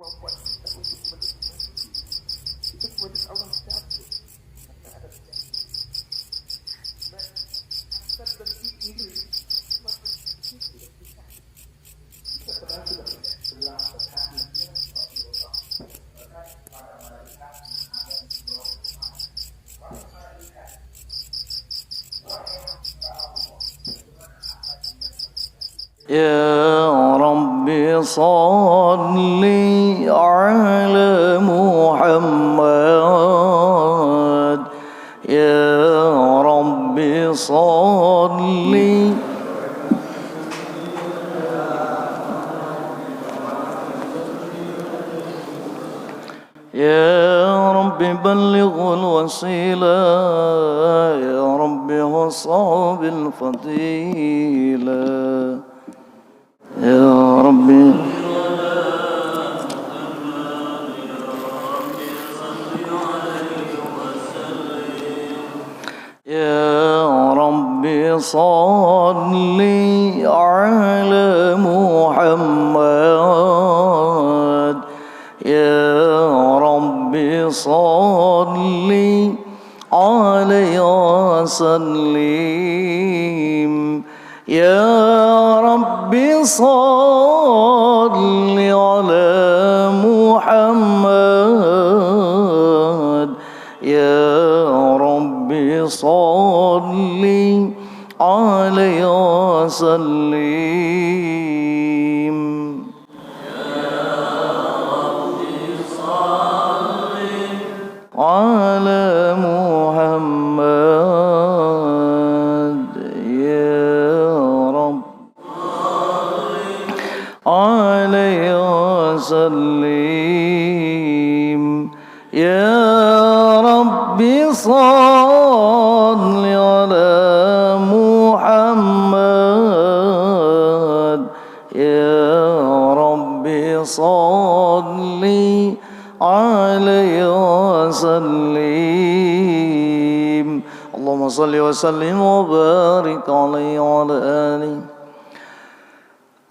kemampuan kita untuk menikmati itu kemudian Allah cabut kata ada nah hasad dan iri maka itu tidak bisa kita pernah sudah sebelah berkali يا رب صل على محمد يا رب صل يا رب بلغ الوسيلة يا رب وصاب الفضيلة يا ربي يا ربي صل على محمد يا ربي صل عليه وسلم يا ربي صل على محمد يا ربي صل عليه وسلم على محمد يا رب عليه وسلم يا رب صل على محمد يا رب صل عليه وسلم اللهم صل وسلم وبارك عليه وعلى آله.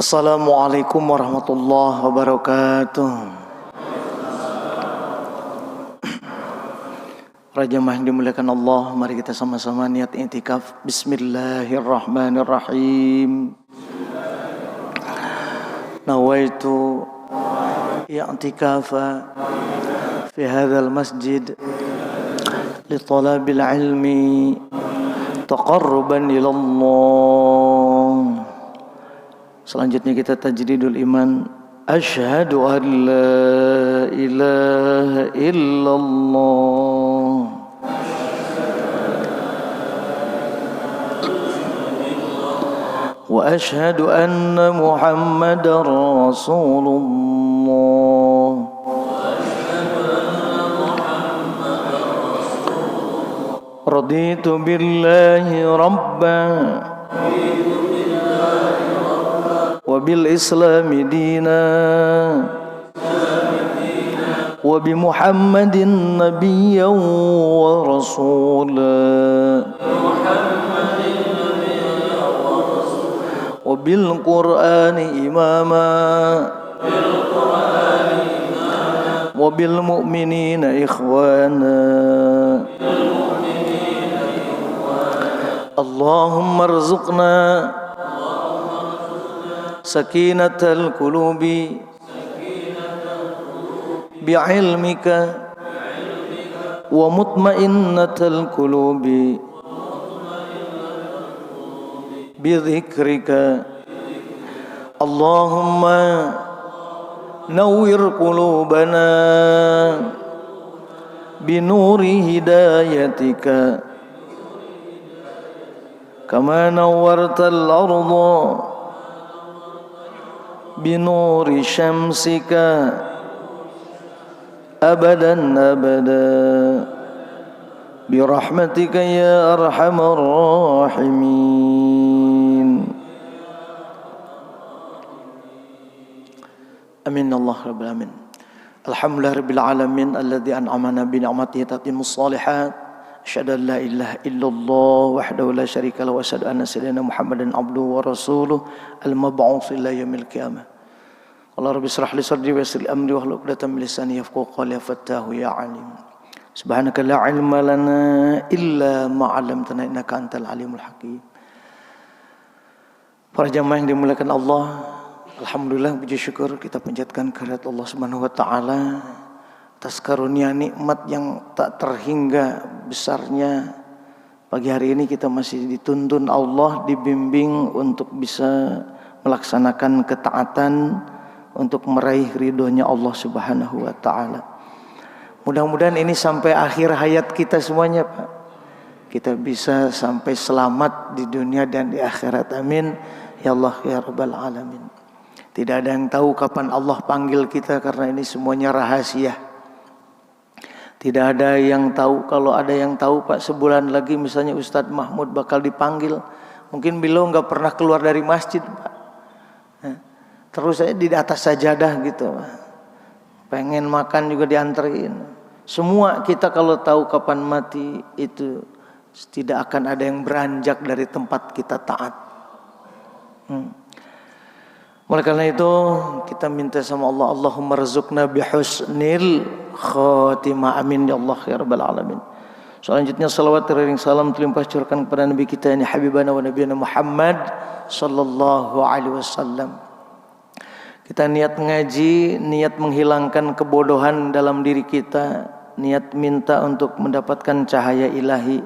Assalamualaikum warahmatullahi wabarakatuh. Rajamah yang dimuliakan Allah, mari kita sama-sama niat i'tikaf. Bismillahirrahmanirrahim. Nawaitu i'tikafa fi hadzal masjid li talabil ilmi taqarruban ila Allah. Selanjutnya kita tajdidul iman. Asyhadu an la ilaha illallah wa asyhadu anna Muhammadar Rasulullah. Raditu billahi rabban وبالإسلام دينا وبمحمد نبيا ورسولا وبالقرآن إماما وبالمؤمنين إخوانا اللهم ارزقنا سكينة القلوب بعلمك ومطمئنة القلوب بذكرك اللهم نور قلوبنا بنور هدايتك كما نورت الأرض بنور شمسك أبدا أبدا برحمتك يا أرحم الراحمين آمين الله رب العالمين. الحمد لله رب العالمين الذي أنعمنا بنعمته تتم الصالحات. أشهد أن لا إله إلا الله وحده لا شريك له وأشهد أن سيدنا محمدا عبده ورسوله المبعوث إلى يوم القيامة. Qala rabbi israh li sadri wa yassir li amri wahlul 'uqdatam min lisani yafqahu qawli ya fattahu ya 'alim. Subhanaka la 'ilma lana illa ma 'allamtana innaka antal alimul hakim. Para jamaah yang dimuliakan Allah, alhamdulillah puji syukur kita panjatkan kehadirat Allah Subhanahu wa taala atas karunia nikmat yang tak terhingga besarnya. Pagi hari ini kita masih dituntun Allah, dibimbing untuk bisa melaksanakan ketaatan untuk meraih ridhonya Allah Subhanahu wa taala. Mudah-mudahan ini sampai akhir hayat kita semuanya, Pak. Kita bisa sampai selamat di dunia dan di akhirat. Amin. Ya Allah ya Rabbal Alamin. Tidak ada yang tahu kapan Allah panggil kita karena ini semuanya rahasia. Tidak ada yang tahu. Kalau ada yang tahu, Pak, sebulan lagi misalnya Ustadz Mahmud bakal dipanggil. Mungkin beliau nggak pernah keluar dari masjid, Pak. Terus saya di atas sajadah gitu, Pak. Pengen makan juga dianterin. Semua kita kalau tahu kapan mati itu tidak akan ada yang beranjak dari tempat kita taat. Oleh karena itu kita minta sama Allah, Allahumma rzuqna bihusnil khatimah, amin ya Allah ya Rabbal Alamin. Selanjutnya salawat dan salam terlimpah curahkan kepada Nabi kita ini habibana wa nabiyana Muhammad sallallahu alaihi wasallam. Kita niat ngaji, niat menghilangkan kebodohan dalam diri kita, niat minta untuk mendapatkan cahaya ilahi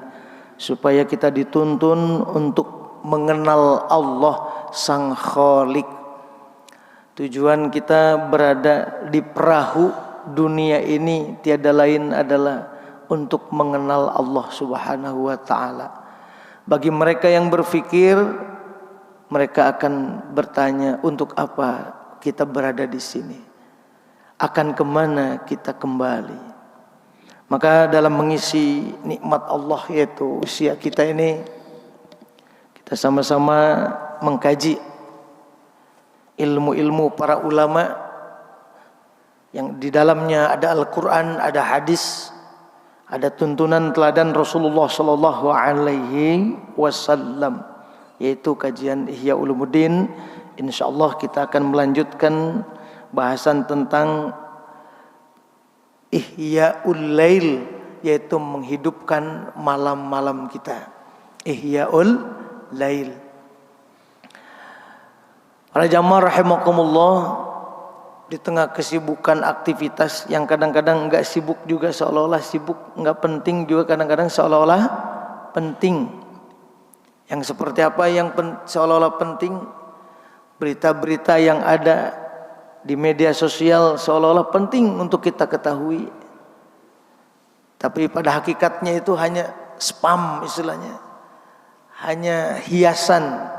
supaya kita dituntun untuk mengenal Allah Sang Khalik. Tujuan kita berada di perahu dunia ini tiada lain adalah untuk mengenal Allah Subhanahu wa taala. Bagi mereka yang berfikir, mereka akan bertanya, untuk apa kita berada di sini? Akan kemana kita kembali? Maka dalam mengisi nikmat Allah yaitu usia kita ini, kita sama-sama mengkaji ilmu-ilmu para ulama yang di dalamnya ada Al-Quran, ada hadis, ada tuntunan teladan Rasulullah Sallallahu Alaihi Wasallam, yaitu kajian Ihya Ulumuddin. Insyaallah kita akan melanjutkan bahasan tentang Ihya'ul Lail, yaitu menghidupkan malam-malam kita. Ihya'ul Lail. Para jamaah rahimakumullah, di tengah kesibukan aktivitas yang kadang-kadang enggak sibuk juga seolah-olah sibuk, enggak penting juga kadang-kadang seolah-olah penting. Yang seperti apa yang seolah-olah penting? Berita-berita yang ada di media sosial seolah-olah penting untuk kita ketahui. Tapi pada hakikatnya itu hanya spam istilahnya. Hanya hiasan.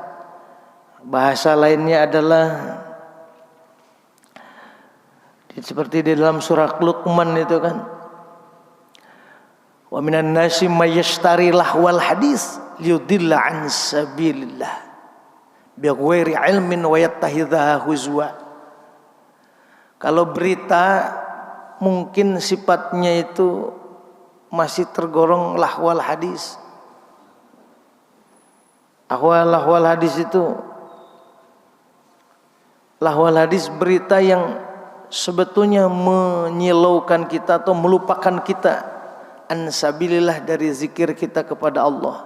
Bahasa lainnya adalah seperti di dalam surah Luqman itu kan, wa minan nasi may yashtari lahwal hadis liyudilla an sabilillah bighairi ilmin wa yattakhidha huzwa. Kalau berita mungkin sifatnya itu masih tergolong lahwal hadis. Lahwal hadis itu lahwal hadis, berita yang sebetulnya menyilaukan kita atau melupakan kita ansabilillah, dari zikir kita kepada Allah.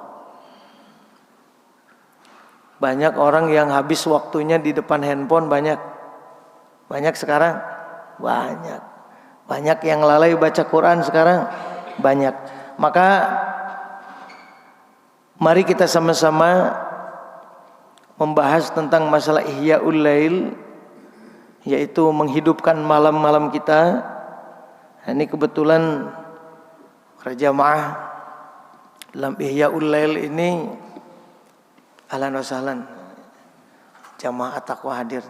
Banyak orang yang habis waktunya di depan handphone, banyak sekarang, banyak yang lalai baca Quran sekarang, banyak. Maka mari kita sama-sama membahas tentang masalah Ihya'ul Lail, yaitu menghidupkan malam-malam kita. Ini kebetulan para jamaah dalam Ihya'ul Lail ini ahlan wa sahlan, jamaah At-Taqwa hadir.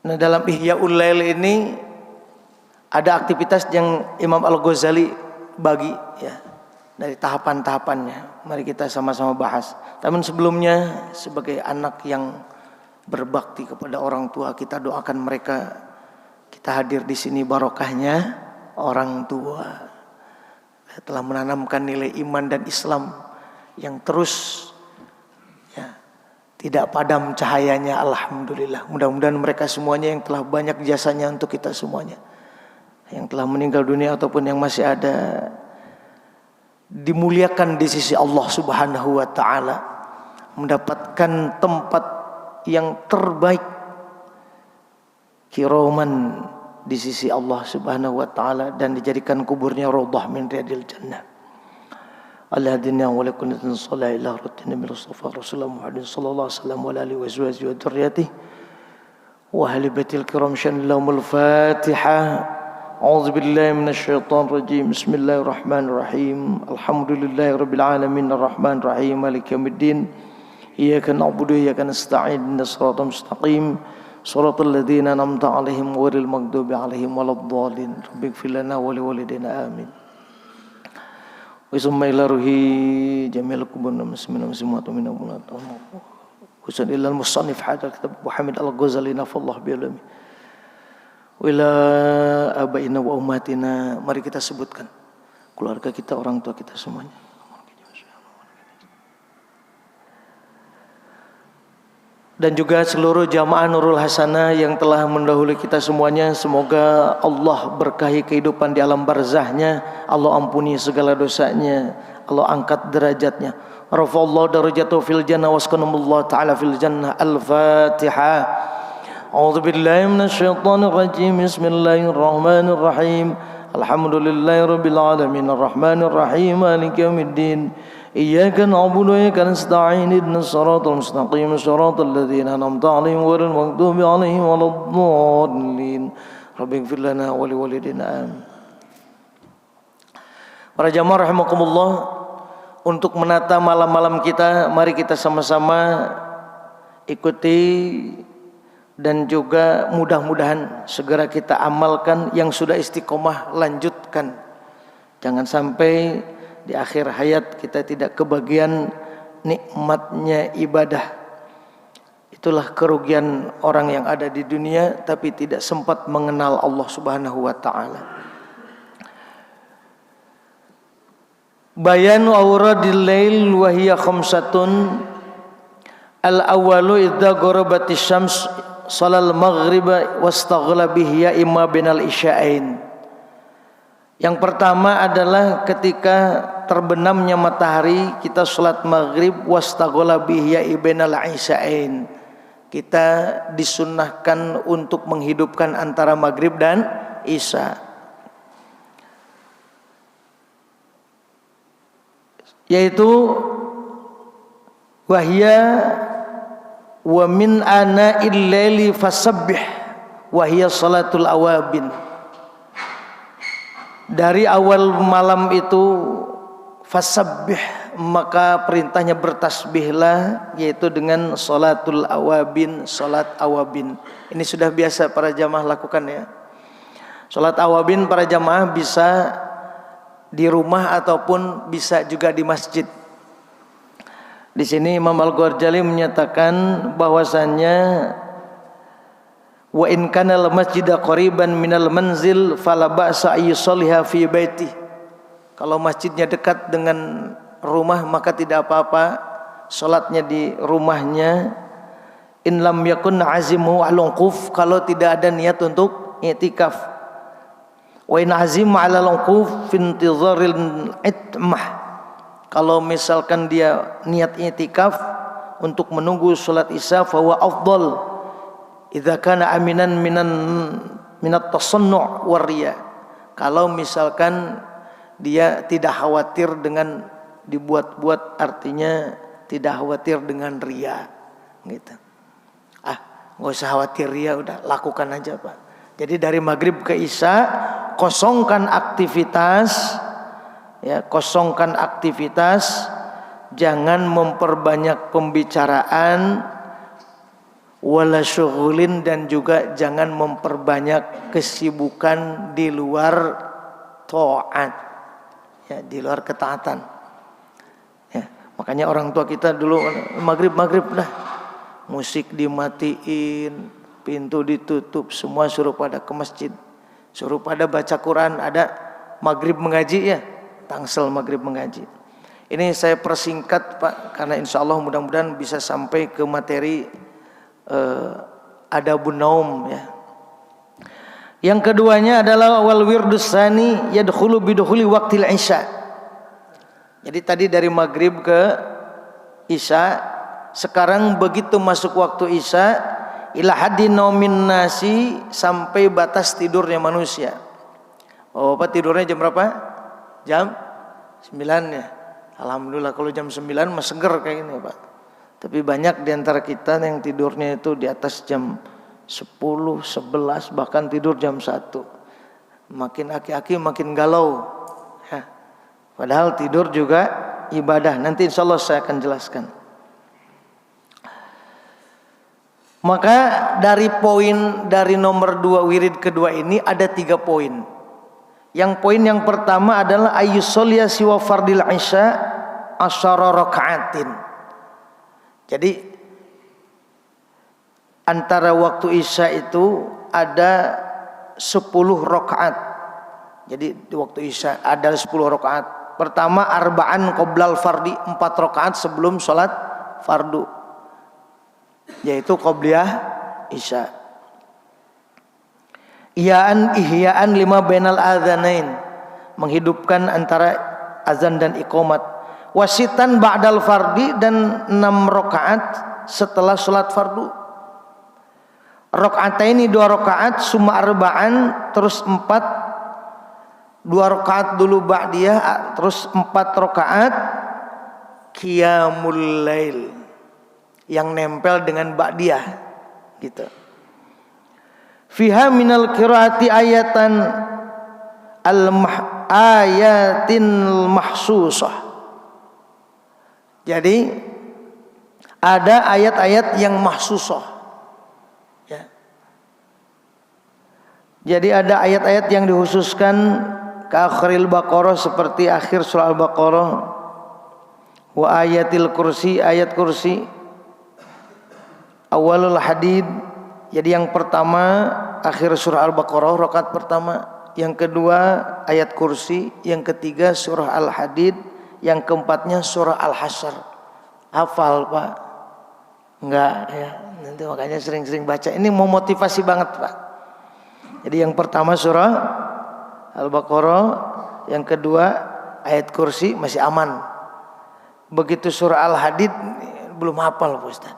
Nah, dalam Ihya'ul Lail ini ada aktivitas yang Imam Al-Ghazali bagi, ya, dari tahapan-tahapannya. Mari kita sama-sama bahas. Tapi sebelumnya, sebagai anak yang berbakti kepada orang tua, kita doakan mereka. Kita hadir di sini barokahnya orang tua telah menanamkan nilai iman dan Islam yang terus tidak padam cahayanya. Alhamdulillah. Mudah-mudahan mereka semuanya yang telah banyak jasanya untuk kita semuanya, yang telah meninggal dunia ataupun yang masih ada, dimuliakan di sisi Allah Subhanahu wa taala, mendapatkan tempat yang terbaik, kiraman di sisi Allah Subhanahu wa taala, dan dijadikan kuburnya raudhah min riyadil jannah. Alladina wa lakunatin sallallahu ila rutina min Mustafa Rasulullah Muhammad sallallahu alaihi wasallam wa alihi wa sahbihi wa dzurriyyatihi wa ahli baitil kiram syannahumul Fatihah. A'udzu billahi minasy syaithanir rajim. Bismillahirrahmanirrahim. Alhamdulillahirabbil alamin arrahmanir rahim maliki yaumiddin. Iyyaka na'budu wa iyyaka nasta'in. Ihdinas siratal mustaqim. Shiratal ladzina an'amta 'alaihim ghairil maghdubi 'alaihim waladdallin. Rabbighfir lana wa liwalidayna amin. Wa summa ila ruhi jamil kubun muslimin muslimat min al-munat. Husain ilal musannif hadal kitab Muhammad al-Ghazali nafallahu bi ilmi. Wila abaina wa ummatina, mari kita sebutkan keluarga kita, orang tua kita semuanya. Dan juga seluruh jamaah Nurul Hasanah yang telah mendahului kita semuanya. Semoga Allah berkahi kehidupan di alam barzahnya, Allah ampuni segala dosanya, Allah angkat derajatnya. Rafa'allahu darajatahu fil jannah waskanamullahu ta'ala fil jannah. Al-Fatihah. A'udzu billahi minasyaitonir rajim. Bismillahirrahmanirrahim. Alhamdulillahirabbil alamin arrahmanir rahim maliki yaumiddin. Iyyaka na'budu wa iyyaka nasta'in. Ihdinas siratal mustaqim. Shiratal ladzina an'amta 'alaihim ghairil maghdubi 'alaihim waladdallin. Rabbighfir lana wa liwalidayna amin. Para jamaah rahimakumullah, untuk menata malam-malam kita, mari kita sama-sama ikuti dan juga mudah-mudahan segera kita amalkan. Yang sudah istiqomah lanjutkan. Jangan sampai di akhir hayat kita tidak kebagian nikmatnya ibadah. Itulah kerugian orang yang ada di dunia tapi tidak sempat mengenal Allah Subhanahu wa taala. Bayanu awradil lail wa hiya khamsatun. Al-awwalu idza gharabatis syams shalal maghriba wastaghla bihi ya imma binal isya'ain. Yang pertama adalah ketika terbenamnya matahari kita salat maghrib, wastaghla bihi ya ibnal isya'ain. Kita disunnahkan untuk menghidupkan antara maghrib dan isya, yaitu wahya wa min ana'il laili fasabbih wa hiya salatul awabin. Dari awal malam itu fasabbih, maka perintahnya bertasbihlah, yaitu dengan salatul awabin, salat awabin. Ini sudah biasa para jamaah lakukan ya. Salat awabin para jamaah bisa di rumah ataupun bisa juga di masjid. Di sini Imam Al-Ghazali menyatakan bahwasannya wa in kana al-masjida qariban minal manzil fala ba'sa ayyusalliha fi baiti. Kalau masjidnya dekat dengan rumah maka tidak apa-apa salatnya di rumahnya. In lam yakun azimu al-uquf, kalau tidak ada niat untuk i'tikaf. Wa in azimu 'ala al-uquf fi intizaril itmah, kalau misalkan dia niat i'tikaf untuk menunggu salat isya, fa huwa afdal idza kana aminan minat tasannu' war riya. Kalau misalkan dia tidak khawatir dengan dibuat-buat, artinya tidak khawatir dengan riya gitu. Nggak usah khawatir riya, udah lakukan aja Pak. Jadi dari maghrib ke isya kosongkan aktivitas, ya, kosongkan aktivitas, jangan memperbanyak pembicaraan, wala syughulin, dan juga jangan memperbanyak kesibukan di luar taat, ya, di luar ketaatan. Ya, makanya orang tua kita dulu maghrib dah, musik dimatiin, pintu ditutup, semua suruh pada ke masjid, suruh pada baca Quran. Ada maghrib mengaji ya, tangsel maghrib mengaji. Ini saya persingkat Pak, karena insya Allah mudah-mudahan bisa sampai ke materi adabun naum ya. Yang keduanya adalah wal wirdus tsani yadkhulu bidukhuli waqtil isya. Jadi tadi dari maghrib ke isya, sekarang begitu masuk waktu isya ila haddin naumin nasi, sampai batas tidurnya manusia. Oh, Pak tidurnya jam berapa? Jam 9 ya. Alhamdulillah kalau jam 9 mah seger kayak gini Pak. Tapi banyak di antara kita yang tidurnya itu di atas jam 10, 11, bahkan tidur jam 1. Makin aki-aki makin galau ya. Padahal tidur juga ibadah. Nanti insya Allah saya akan jelaskan. Maka dari nomor 2 wirid kedua ini ada 3 poin. Yang poin yang pertama adalah ayyusolliya siwa fardil isya asyara raka'atin. Jadi antara waktu isya itu ada 10 rakaat. Jadi di waktu isya ada 10 rakaat. Pertama arba'an qoblal fardi, 4 rakaat sebelum sholat fardu, yaitu qobliyah isya. Ihya'an lima bainal adzanain, menghidupkan antara azan dan iqamat. Wasitan ba'dal fardi, dan 6 rakaat setelah sholat fardu. Raka'ataini 2 rakaat, summa arba'an terus 4, 2 rakaat dulu ba'diyah, terus 4 rakaat qiyamul lail yang nempel dengan ba'diyah gitu. Fiha minal qiraati ayatin mahsusah. Jadi ada ayat-ayat yang mahsusah ya. Jadi ada ayat-ayat yang dikhususkan ke akhiril Baqarah, seperti akhir surah Al-Baqarah. Wa ayatil kursi, ayat kursi. Awalul hadid, jadi yang pertama akhir surah Al-Baqarah rakaat pertama, yang kedua ayat kursi, yang ketiga surah Al-Hadid, yang keempatnya surah Al-Hasyr. Hafal Pak? Enggak ya, nanti makanya sering-sering baca. Ini mau motivasi banget Pak. Jadi yang pertama surah Al-Baqarah, yang kedua ayat kursi masih aman. Begitu surah Al-Hadid belum hafal Pak Ustaz.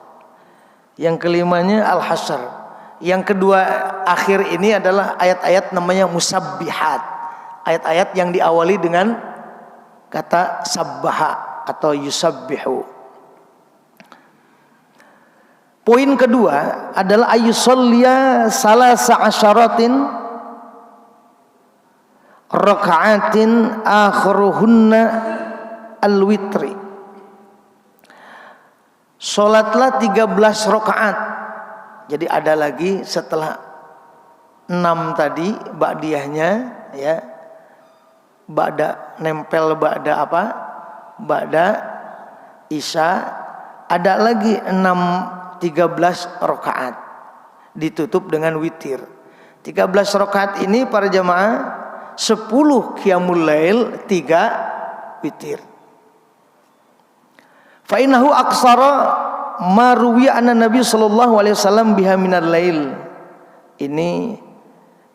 Yang kelimanya Al-Hasyr. Yang kedua akhir ini adalah ayat-ayat namanya musabbihat. Ayat-ayat yang diawali dengan kata sabbaha atau yusabbihu. Poin kedua adalah ayyusolliya salasa asyaratin raka'atin akhiruhunna al-witri. Salatlah 13 rakaat. Jadi ada lagi setelah 6 tadi ba'diyahnya ya. Ba'da nempel ba'da apa? Ba'da isya, ada lagi 13 rakaat ditutup dengan witir. 13 rakaat ini para jamaah 10 qiyamul lail, 3 witir. Fa innahu aqsara ma ruwiya anna Nabi sallallahu alaihi wasallam biha minal lail. Ini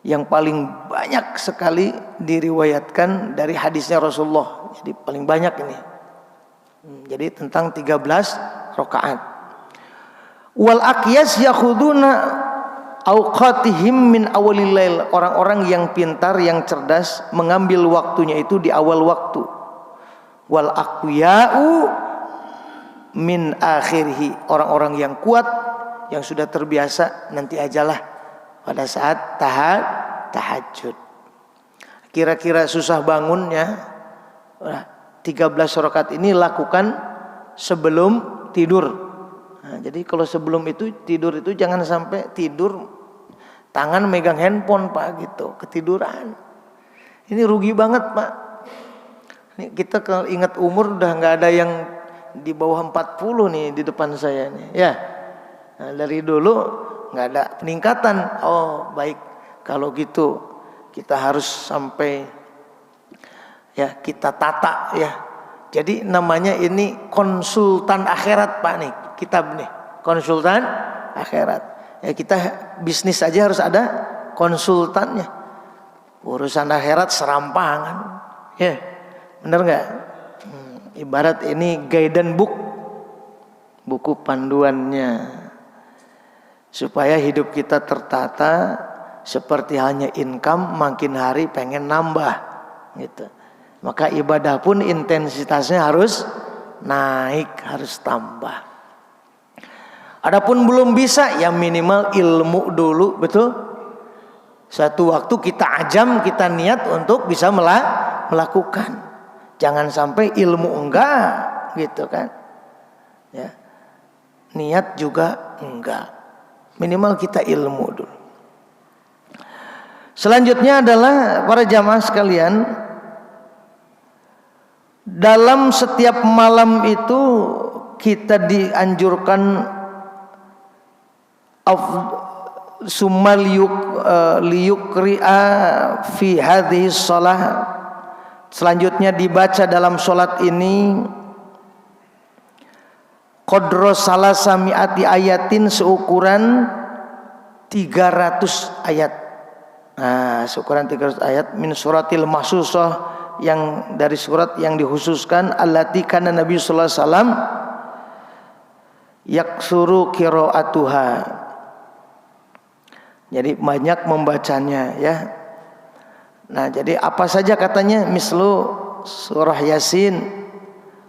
yang paling banyak sekali diriwayatkan dari hadisnya Rasulullah. Jadi paling banyak ini. Jadi tentang 13 rakaat. Wal aqyas yakhuduna awqatihim min awalil lail. Orang-orang yang pintar, yang cerdas mengambil waktunya itu di awal waktu. Wal aqya'u min akhirhi. Orang-orang yang kuat, yang sudah terbiasa, nanti ajalah pada saat tahajud. Kira-kira susah bangunnya 13 rakaat ini lakukan sebelum tidur. Nah, jadi kalau sebelum itu tidur itu jangan sampai tidur tangan megang handphone Pak gitu, ketiduran. Ini rugi banget Pak. Ini kita kalau ingat umur udah nggak ada yang di bawah 40 nih di depan saya nih ya. Nah, dari dulu nggak ada peningkatan. Oh baik, kalau gitu kita harus sampai ya kita tata ya Jadi namanya ini konsultan akhirat Pak nih, kitab nih, konsultan akhirat. Ya kita bisnis aja harus ada konsultannya. Urusan akhirat serampangan. Ya, bener nggak? Ibarat ini guidance book, buku panduannya, supaya hidup kita tertata. Seperti halnya income, makin hari pengen nambah, gitu. Maka ibadah pun intensitasnya harus naik, harus tambah. Adapun belum bisa, ya minimal ilmu dulu, betul? Satu waktu kita ajam, kita niat untuk bisa melakukan. Jangan sampai ilmu enggak, gitu kan? Ya. Niat juga enggak. Minimal kita ilmu dulu. Selanjutnya adalah para jamaah sekalian, dalam setiap malam itu kita dianjurkan summa liyukri'a fi hadhihi shalah, selanjutnya dibaca dalam sholat ini qadra salasami'ati ayatin, seukuran 300 ayat. Nah, seukuran 300 ayat min suratil mahsusah, yang dari surat yang dikhususkan, allati kana Nabi sallallahu alaihi wasallam yaksuru qiraatuha. Jadi banyak membacanya ya. Nah, jadi apa saja katanya, mislu surah Yasin,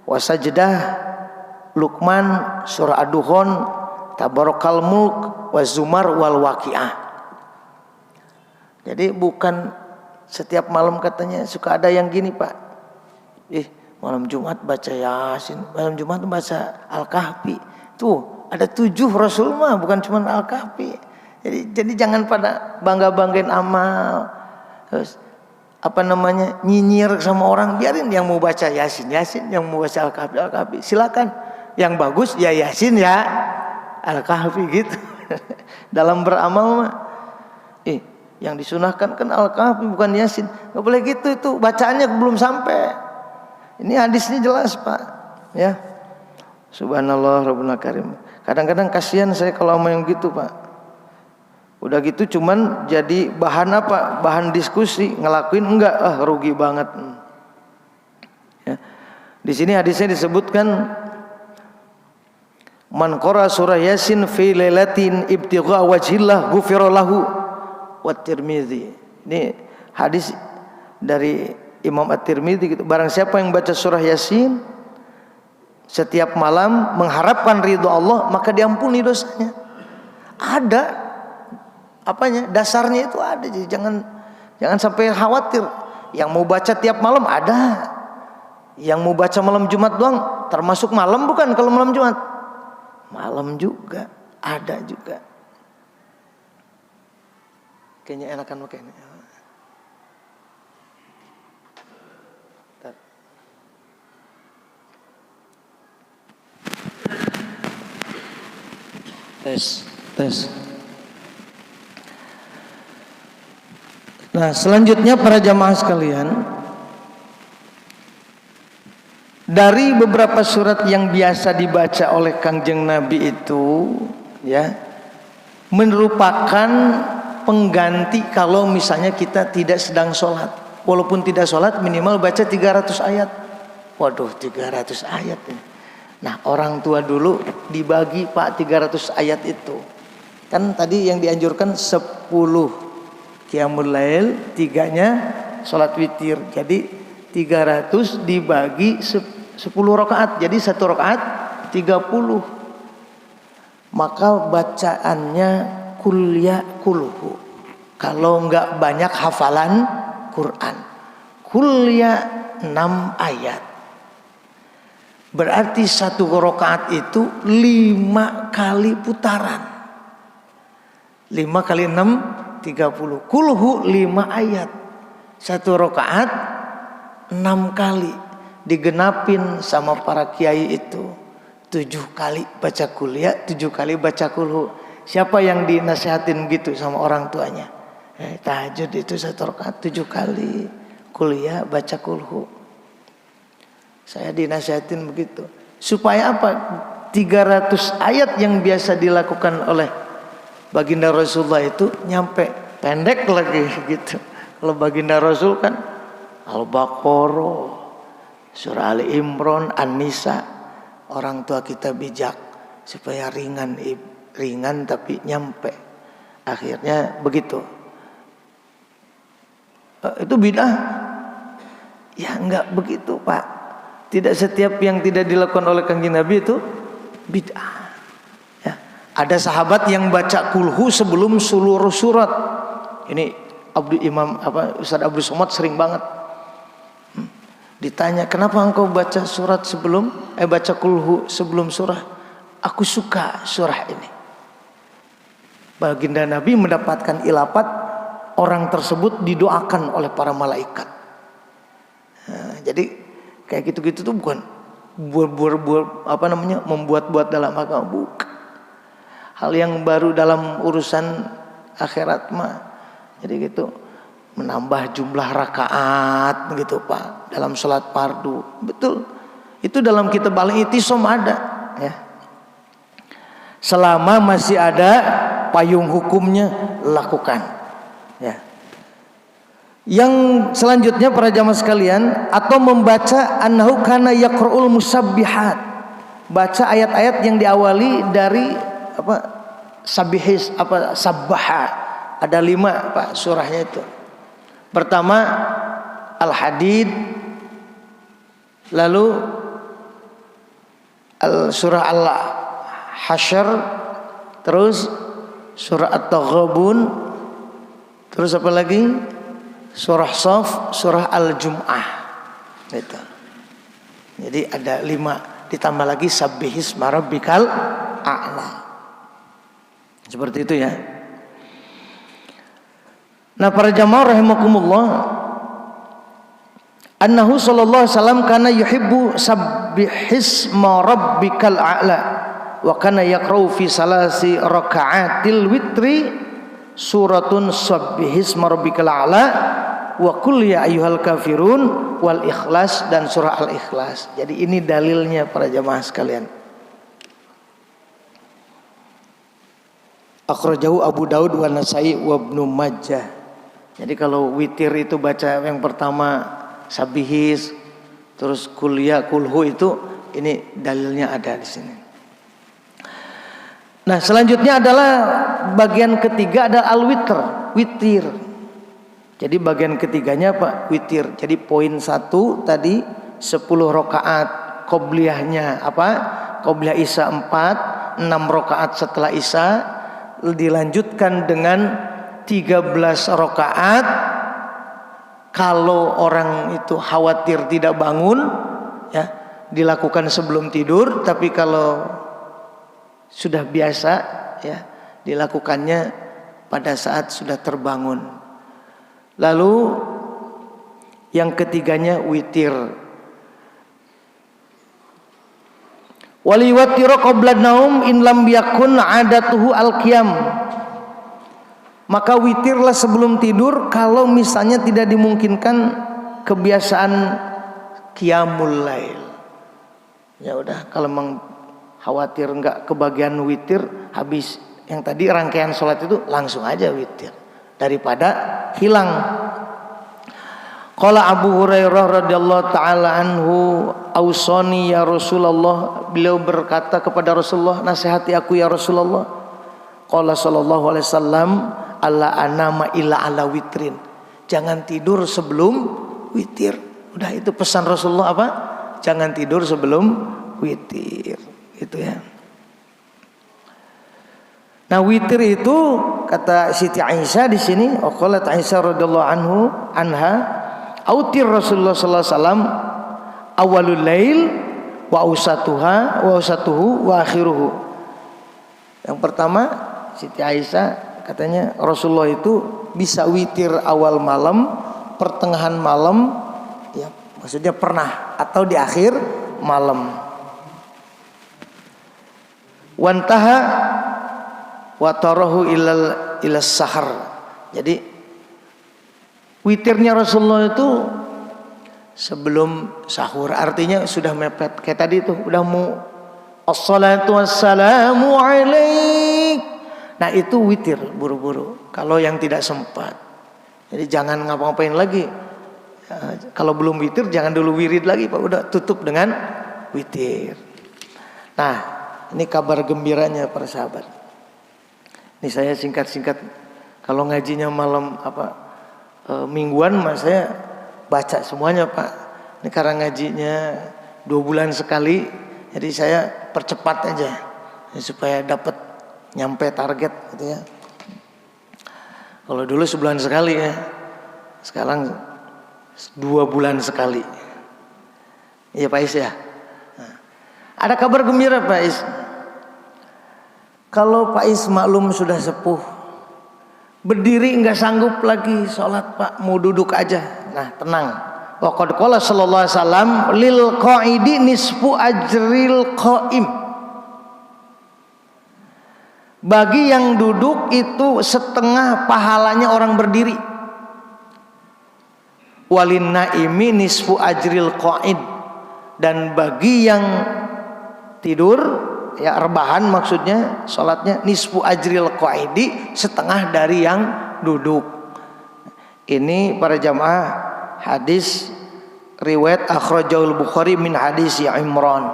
wasajdah, Luqman, surah Ad-Dukhan, Tabarakal Mulk, Waz-Zumar wal Waqiah. Jadi bukan setiap malam katanya, suka ada yang gini Pak, malam Jumat baca Yasin, malam Jumat baca Al-Kahfi. Tuh ada 7 Rasul mah, bukan cuma Al-Kahfi. Jadi jangan pada bangga-banggain amal, terus nyinyir sama orang. Biarin yang mau baca Yasin, yang mau baca Al-Kahfi, silakan. Yang bagus ya Yasin ya Al-Kahfi gitu. Dalam beramal mah yang disunahkan kan Al-Kahfi, bukan Yasin. Gak boleh gitu, itu bacaannya belum sampai. Ini hadisnya jelas Pak, ya. Subhanallah Rabbuna Karim. Kadang-kadang kasihan saya kalau sama yang gitu Pak. Udah gitu cuman jadi bahan apa? Bahan diskusi, ngelakuin enggak, rugi banget. Ya. Di sini hadisnya disebutkan, man qara surah Yasin fi lailatin ibtigha wajhillah ghufira lahu. At-Tirmidzi. Ini hadis dari Imam At-Tirmidzi gitu. Barang siapa yang baca surah Yasin setiap malam mengharapkan ridho Allah, maka diampuni dosanya. Ada dasarnya itu ada. Jadi jangan sampai khawatir. Yang mau baca tiap malam ada. Yang mau baca malam Jumat doang, termasuk malam bukan kalau malam Jumat? Malam juga ada juga. Kayaknya enakan pakai ini. Tes. Nah, selanjutnya para jamaah sekalian, dari beberapa surat yang biasa dibaca oleh Kangjeng Nabi itu, ya, merupakan pengganti kalau misalnya kita tidak sedang sholat. Walaupun tidak sholat, minimal baca 300 ayat. Waduh, 300 ayat ini. Nah, orang tua dulu dibagi Pak 300 ayat itu. Kan tadi yang dianjurkan 10 qiyamul lail, 3-nya sholat witir. Jadi 300 dibagi 10 rakaat. Jadi 1 rakaat 30. Maka bacaannya kulhu. Kalau enggak banyak hafalan Quran, kulya 6 ayat. Berarti 1 rakaat itu 5 kali putaran. 5 kali 6 30. Kulhu 5 ayat. 1 rakaat 6 kali. Digenapin sama para kiai itu 7 kali baca kulya, 7 kali baca kulhu. Siapa yang dinasihatin gitu sama orang tuanya? Tahajud itu 1 rakaat 7 kali, kuliah baca kulhu. Saya dinasihatin begitu. Supaya apa? 300 ayat yang biasa dilakukan oleh baginda Rasulullah itu nyampe pendek lagi gitu. Kalau baginda Rasul kan Al-Baqarah, surah Ali Imran, An-Nisa. Orang tua kita bijak supaya ringan tapi nyampe. Akhirnya begitu. Itu bid'ah? Ya enggak begitu, Pak. Tidak setiap yang tidak dilakukan oleh Kanjeng Nabi itu bid'ah. Ya. Ada sahabat yang baca kulhu sebelum seluruh surat. Ini Ustaz Abdul Somad sering banget. Ditanya, kenapa engkau baca surat baca kulhu sebelum surah? Aku suka surah ini. Baginda Nabi mendapatkan ilafat, orang tersebut didoakan oleh para malaikat. Nah, jadi kayak gitu-gitu tuh bukan membuat-buat dalam agama, bukan. Hal yang baru dalam urusan akhirat mah. Jadi gitu, menambah jumlah rakaat gitu Pak dalam sholat fardu, betul. Itu dalam kitab Al-I'tisam ada, ya. Selama masih ada payung hukumnya, lakukan, ya. Yang selanjutnya para jamaah sekalian, atau membaca annahu kana yaqra'ul musabbihat, baca ayat-ayat yang diawali dari sabbaha. Ada 5 Pak surahnya itu. Pertama Al-Hadid, lalu surah Al-Hasyr, terus surah At-Taghabun, terus apa lagi? Surah Shaf, surah Al-Jum'ah. Itu. Jadi ada 5, ditambah lagi Sabbihisma Rabbikal A'la. Seperti itu ya. Nah, para jamaah rahimakumullah, annahu sallallahu alaihi wasallam kana yuhibbu sabbihisma rabbikal a'la wa kana yaqra'u fi salasi raka'atil witri suratun sabbihisma rabbikal a'la wa qul ya ayyuhal kafirun wal ikhlas, dan surah Al-Ikhlas. Jadi ini dalilnya para jamaah sekalian. Akhrajahu Abu Daud wa Nasa'i wa Ibnu Majah. Jadi kalau witir itu baca yang pertama sabihis, terus kulhu itu, ini dalilnya ada di sini. Nah, selanjutnya adalah bagian ketiga, ada al-witr, witir. Jadi bagian ketiganya Pak, witir. Jadi poin 1 tadi 10 rakaat, qobliyahnya qobliyah Isya 4, 6 rakaat setelah Isya, dilanjutkan dengan 13 rakaat kalau orang itu khawatir tidak bangun, ya, dilakukan sebelum tidur. Tapi kalau sudah biasa, ya, dilakukannya pada saat sudah terbangun. Lalu yang ketiganya witir. Waliwatiro qabla naum in lam yakun adatuhu al-qiyam. Maka witirlah sebelum tidur kalau misalnya tidak dimungkinkan kebiasaan qiyamul lail. Ya udah, kalau memang khawatir enggak kebagian witir, habis yang tadi rangkaian sholat itu langsung aja witir daripada hilang. Qala Abu Hurairah radhiyallahu taala anhu, ausani ya Rasulullah, beliau berkata kepada Rasulullah, nasihati aku ya Rasulullah. Qala sallallahu alaihi wasallam, alla anama illa ala witrin, jangan tidur sebelum witir. Udah, itu pesan Rasulullah jangan tidur sebelum witir, itu ya. Nah, witir itu kata Siti Aisyah di sini, qalat Aisyah radhiyallahu anha, autir Rasulullah sallallahu alaihi wasallam awalul lail wa ausatuhu wa akhiruhu. Yang pertama Siti Aisyah katanya Rasulullah itu bisa witir awal malam, pertengahan malam, ya maksudnya pernah, atau di akhir malam. Wantaha watarahu ilas sahar. Jadi witirnya Rasulullah itu sebelum sahur. Artinya sudah mepet kayak tadi tuh, udah mau assalatu wassalamu alaik. Nah itu witir buru-buru kalau yang tidak sempat. Jadi jangan ngapa-ngapain lagi. Kalau belum witir jangan dulu wirid lagi Pak, udah tutup dengan witir. Nah ini kabar gembiranya para sahabat. Ini saya singkat-singkat. Kalau ngajinya malam mingguan mas saya baca semuanya Pak. Ini karena ngajinya 2 bulan sekali, jadi saya percepat aja supaya dapat nyampe target gitu ya. Kalau dulu sebulan sekali ya, sekarang 2 bulan sekali. Iya Pak Is ya. Nah, ada kabar gembira Pak Is. Kalau Pak Is maklum sudah sepuh, berdiri nggak sanggup lagi sholat Pak, mau duduk aja. Nah tenang. Wa qad qala sallallahu alaihi wasallam lil qaidi nisfu ajril qaim. Bagi yang duduk itu setengah pahalanya orang berdiri. Walin naimi nisfu ajril qaid. Dan bagi yang tidur, ya rebahan maksudnya, sholatnya nisfu ajril qaidi, setengah dari yang duduk. Ini para jamaah hadis riwayat akhrajaul Bukhari min hadis ya Imran.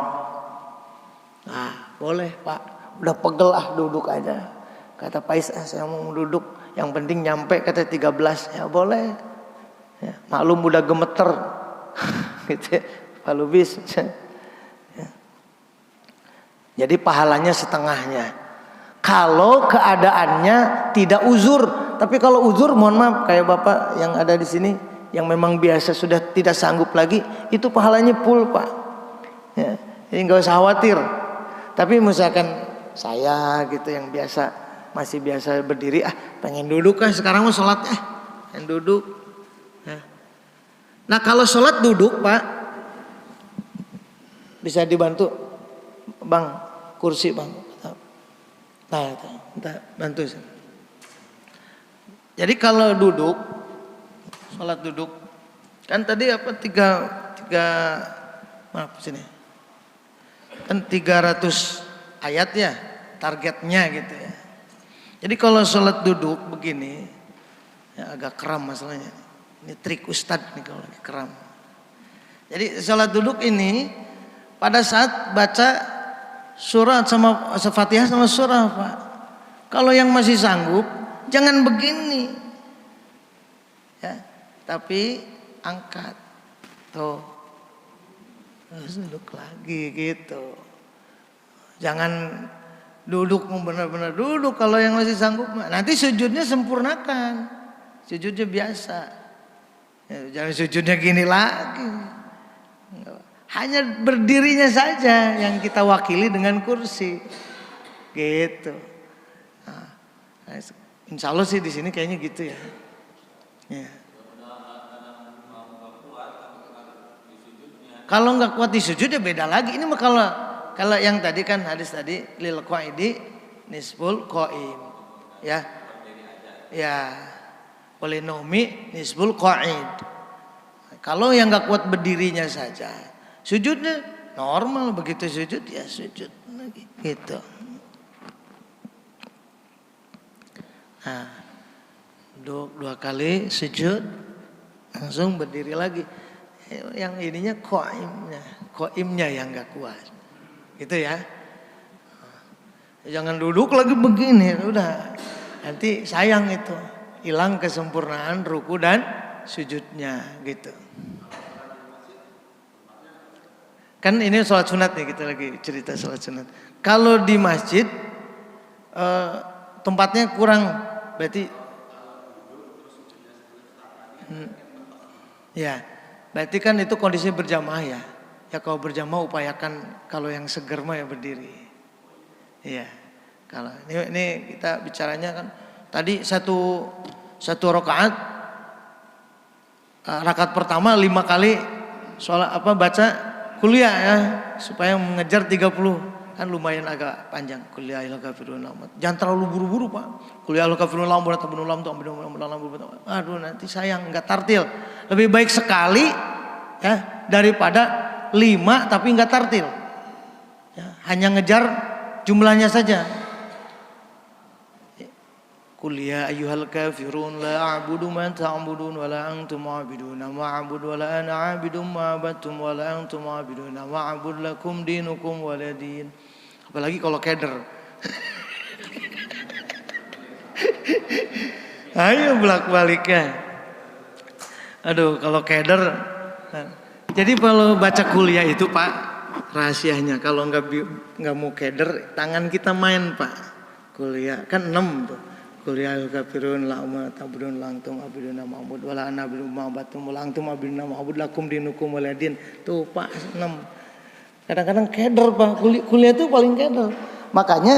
Nah boleh Pak, udah pegel duduk aja. Kata Pais saya mau duduk, yang penting nyampe kata 13. Ya boleh ya, maklum udah gemeter gitu ya, Pak Lubis ya. Jadi pahalanya setengahnya kalau keadaannya tidak uzur. Tapi kalau uzur mohon maaf, kayak Bapak yang ada di sini yang memang biasa sudah tidak sanggup lagi, itu pahalanya full Pak ya, jadi nggak usah khawatir. Tapi misalkan saya gitu yang biasa, masih biasa berdiri, pengen duduk sekarang mau sholat pengen duduk ya. Nah kalau sholat duduk Pak bisa dibantu Bang, kursi Bang. Nah kita bantu. Jadi kalau duduk, sholat duduk, kan tadi maaf sini, kan 300 ayat ya targetnya gitu ya. Jadi kalau sholat duduk begini, ya agak kram masalahnya. Ini trik ustadz nih kalau lagi kram. Jadi sholat duduk ini pada saat baca surat sama Fatihah sama surah Pak. Kalau yang masih sanggup jangan begini ya, tapi angkat tuh, terus duduk lagi gitu. Jangan duduk benar-benar duduk. Kalau yang masih sanggup nanti sujudnya sempurnakan, sujudnya biasa ya, jangan sujudnya gini lagi. Hanya berdirinya saja yang kita wakili dengan kursi gitu. Nah, insya Allah sih di sini kayaknya gitu ya. Ya. Kalau nggak kuat di sujud ya beda lagi. Ini mah kalau yang tadi kan hadis tadi lil qaidi nisful qaim ya. Ya. Polinomi nisful qaid. Kalau yang nggak kuat berdirinya saja, sujudnya normal, begitu sujud ya sujud lagi gitu. Nah, duduk 2 kali sujud, langsung berdiri lagi. Yang ininya qaimnya yang nggak kuat, gitu ya. Jangan duduk lagi begini, udah nanti sayang itu, hilang kesempurnaan ruku dan sujudnya gitu. Kan ini sholat sunat nih, kita lagi cerita sholat sunat. Kalau di masjid tempatnya kurang, berarti ya, berarti kan itu kondisi berjamaah ya. Ya kalau berjamaah upayakan kalau yang seger mah ya berdiri. Iya. Kalau ini kita bicaranya kan tadi satu rakaat, rakaat pertama 5 kali sholat baca kuliah ya, supaya mengejar 30. Kan lumayan agak panjang. Kuliah il kafirun lam. Jangan terlalu buru-buru Pak. Kuliah il kafirun lam aduh nanti sayang, enggak tartil. Lebih baik sekali ya daripada 5 tapi nggak tartil. Ya, hanya ngejar jumlahnya saja. Qul ya ayyuhal kafirun la a'budu ma ta'budun wa la antum 'abiduna ma a'budu wa la ana 'abidun ma 'abadtum wa la antum 'abiduna ma a'budu lakum dinukum waliyadin. Apalagi kalau keder. Ayo bolak-baliknya. Aduh, kalau keder. Jadi kalau baca kuliah itu Pak, rahasianya kalau nggak mau keder, tangan kita main Pak. Kuliah kan 6 tuh. Kuliah kafirun la umma ta'budun la antum abiduna ma'bud wa la ana abidu ma'batum wa la antum abiduna ma'bud lakum dinukum waliyadin. Tuh Pak 6. Kadang-kadang keder Pak, kuliah itu paling keder. Makanya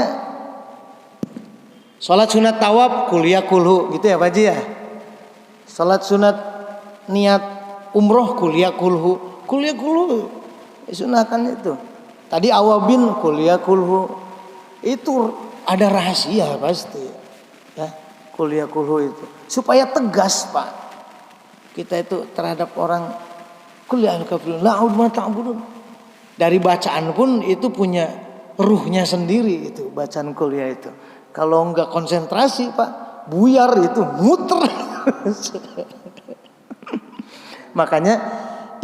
salat sunat tawaf kuliah kulhu gitu ya Pak Haji ya. Salat sunat niat umroh kuliah kulhu. Kuliah kulhu sunahkan itu. Tadi awabin kuliah kulhu. Itu ada rahasia pasti. Ya, kuliah kulhu itu supaya tegas Pak. Kita itu terhadap orang kuliah kafirun la a'budu ma ta'budun. Dari bacaan pun itu punya ruhnya sendiri itu bacaan kuliah itu. Kalau enggak konsentrasi Pak, buyar itu muter. Makanya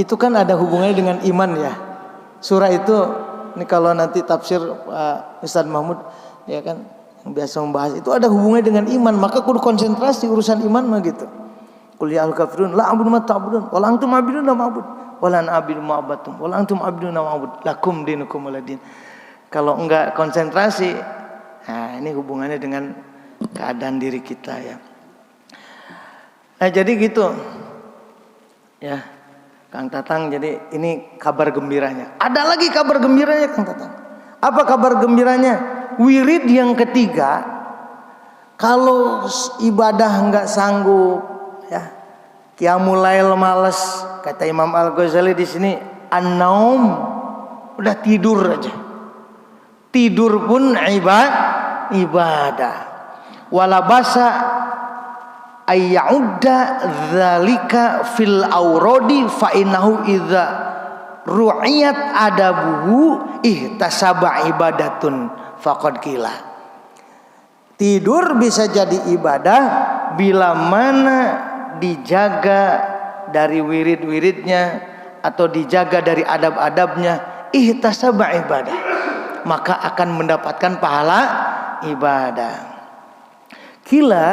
itu kan ada hubungannya dengan iman ya. Surah itu ini kalau nanti tafsir Ustaz Mahmud ya kan yang biasa membahas itu ada hubungannya dengan iman, maka kudu konsentrasi urusan iman mah gitu. Qul ya al-kafirun la a'budu ma ta'budun wa la antum a'biduna ma'bud wa la ana a'budu ma abattum wa la antum a'biduna ma'bud lakum dinukum waliyadin. Kalau enggak konsentrasi, nah ini hubungannya dengan keadaan diri kita ya. Nah jadi gitu ya Kang Tatang, jadi ini kabar gembiranya. Ada lagi kabar gembiranya Kang Tatang. Apa kabar gembiranya? Wirid yang ketiga, kalau ibadah enggak sanggup ya, qiyamul lail males, kata Imam Al-Ghazali di sini, an-naum, udah tidur aja. Tidur pun ibadah. Wala basa ayya'udda dzalika fil auradi fa innahu idza ru'iyat adabuhu ihtasaba ibadatun faqad qila. Tidur bisa jadi ibadah bila mana dijaga dari wirid-wiridnya atau dijaga dari adab-adabnya, ihtasaba ibadah, maka akan mendapatkan pahala ibadah. Qila,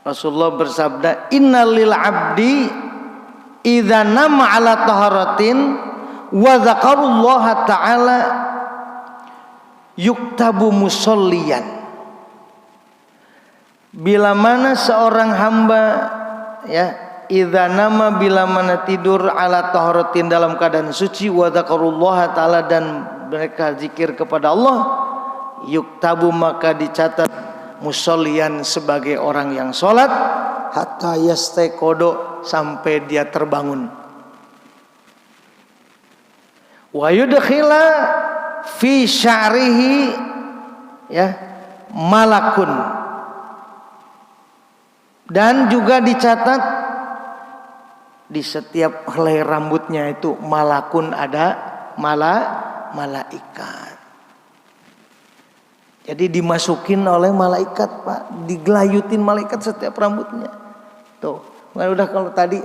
Rasulullah bersabda, innal lil abdi idza nama ala taharatin wa dzakarullaha ta'ala yuktabu musolliyan. Bila mana seorang hamba ya, idza nama, bila mana tidur ala taharatin dalam keadaan suci, wa dzakarullaha ta'ala, dan mereka zikir kepada Allah, yuktabu, maka dicatat musolliyan sebagai orang yang sholat, hatta yastaqodo, sampai dia terbangun. Wa yudkhila fi sya'rihi ya malakun, dan juga dicatat di setiap helai rambutnya itu malakun, ada malaikat. Jadi dimasukin oleh malaikat Pak, digelayutin malaikat setiap rambutnya. Tuh, udah kalau tadi,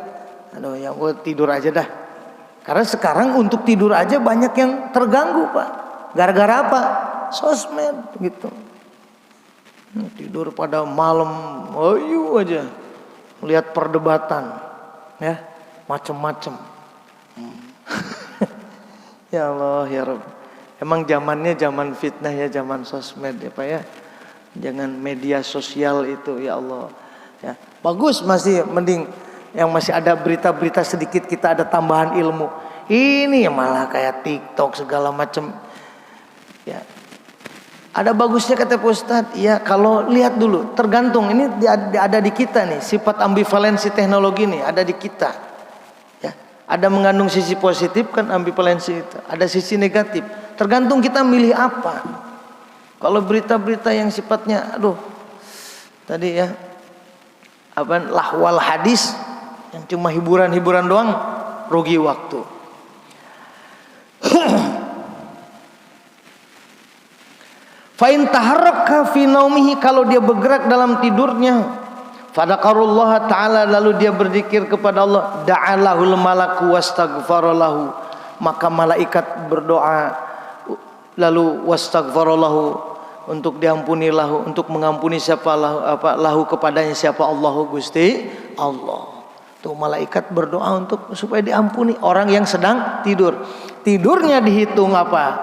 aduh ya gue tidur aja dah. Karena sekarang untuk tidur aja banyak yang terganggu Pak. Gara-gara apa? Sosmed gitu. Tidur pada malam, ayo aja lihat perdebatan, ya macem-macem. Ya Allah ya Rabb. Emang zamannya zaman fitnah ya, zaman sosmed ya Pak ya. Jangan media sosial itu ya Allah. Ya, bagus masih mending yang masih ada berita-berita sedikit, kita ada tambahan ilmu. Ini malah kayak TikTok segala macam. Ya. Ada bagusnya kata Pak Ustadz. Ya kalau lihat dulu, tergantung, ini ada di kita nih, sifat ambivalensi teknologi nih ada di kita. Ya, ada mengandung sisi positif kan ambivalensi itu, ada sisi negatif. Tergantung kita milih apa. Kalau berita-berita yang sifatnya, aduh, tadi ya, apa lahwal hadis yang cuma hiburan-hiburan doang, rugi waktu. Fa in taharraka fi naumihi, kalau dia bergerak dalam tidurnya, fadzakarullah ta'ala, lalu dia berzikir kepada Allah, da'alahul malaku wastaghfaralahu, maka malaikat berdoa lalu wastaghfaralahu, untuk diampunilah, untuk mengampuni siapa lahu kepadanya, siapa Allah, Gusti Allah. Tuh malaikat berdoa untuk supaya diampuni orang yang sedang tidur. Tidurnya dihitung apa?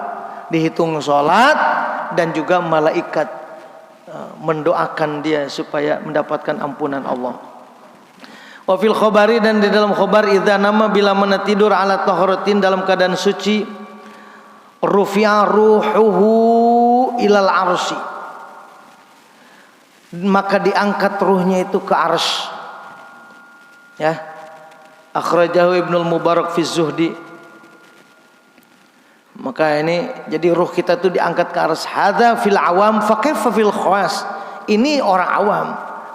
Dihitung sholat, dan juga malaikat mendoakan dia supaya mendapatkan ampunan Allah. Wa fil khabari, dan di dalam khabar, idza nama, bila mana tidur, ala taharatin, dalam keadaan suci, rufi'a ruhuhu ilal arsy, maka diangkat ruhnya itu ke arsy. Ya, akhrajahu Ibnul Mubarak fi Zuhdi. Maka ini jadi ruh kita tuh diangkat ke arsy. Hadza fil awam, fa kaifa fil khawas. Ini orang awam.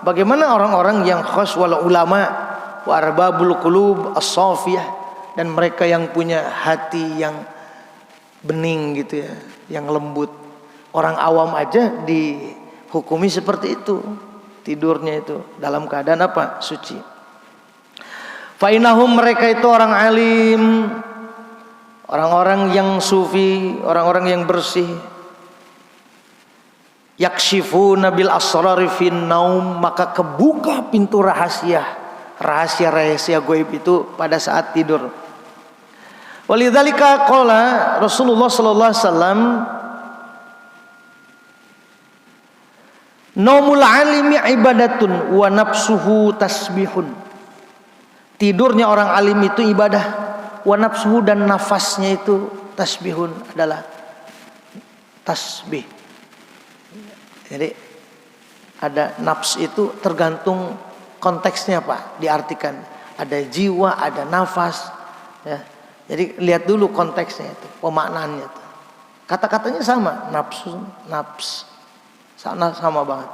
Bagaimana orang-orang yang khas, wal ulama wa arbabul qulub as-safiyah, dan mereka yang punya hati yang bening gitu ya, yang lembut. Orang awam aja dihukumi seperti itu, tidurnya itu dalam keadaan apa? Suci. Fa innahum, mereka itu orang alim, orang-orang yang sufi, orang-orang yang bersih. Yakshifuna bil asrari fin naum, maka kebuka pintu rahasia gaib itu pada saat tidur. Walidzalika qala Rasulullah sallallahu alaihi wasallam, naumul alimi ibadatun wa nafsuhu tasbihun. Tidurnya orang alim itu ibadah, wa nafsuhu, dan nafasnya itu tasbihun, adalah tasbih. Jadi ada nafs itu tergantung konteksnya Pak, diartikan. Ada jiwa, ada nafas ya. Jadi lihat dulu konteksnya itu, pemaknaannya itu. Kata-katanya sama, nafsu, nafs. Sama banget.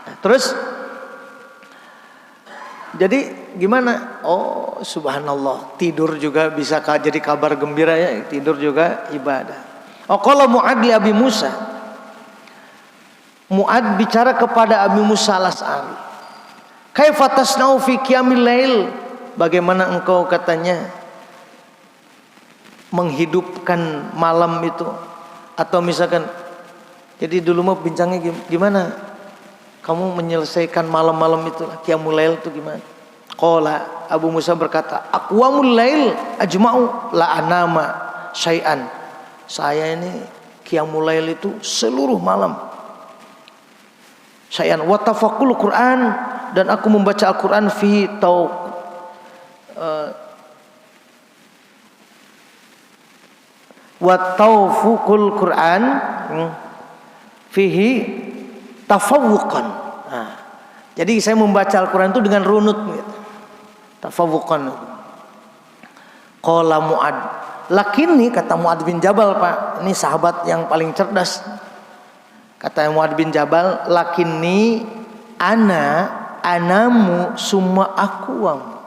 Nah, terus jadi gimana? Oh, subhanallah, tidur juga bisa jadi kabar gembira ya, tidur juga ibadah. Oh, kalau Mu'ad li Abi Musa, Mu'ad bicara kepada Abi Musa al-Asy'ari, kaifa tasna'u fi qiyamil lail, bagaimana engkau katanya menghidupkan malam itu, atau misalkan, jadi dulu mah bincangnya gimana kamu menyelesaikan malam-malam itu, qiyamul lail itu gimana? Qala, Abu Musa berkata, aqwamul lail ajma'u la anama syai'an. Saya ini qiyamul lail itu seluruh malam. Syai'an wa tafaqqul Quran, dan aku membaca Al-Qur'an fi wa tawfuqul Quran fihi tafawuqan. Nah, jadi saya membaca Al-Quran itu dengan runut gitu. Tafawuqan. Qala Mu'ad, lakini, kata Mu'ad bin Jabal Pak, ini sahabat yang paling cerdas. Kata Mu'ad bin Jabal, lakini anamu summa aqwam.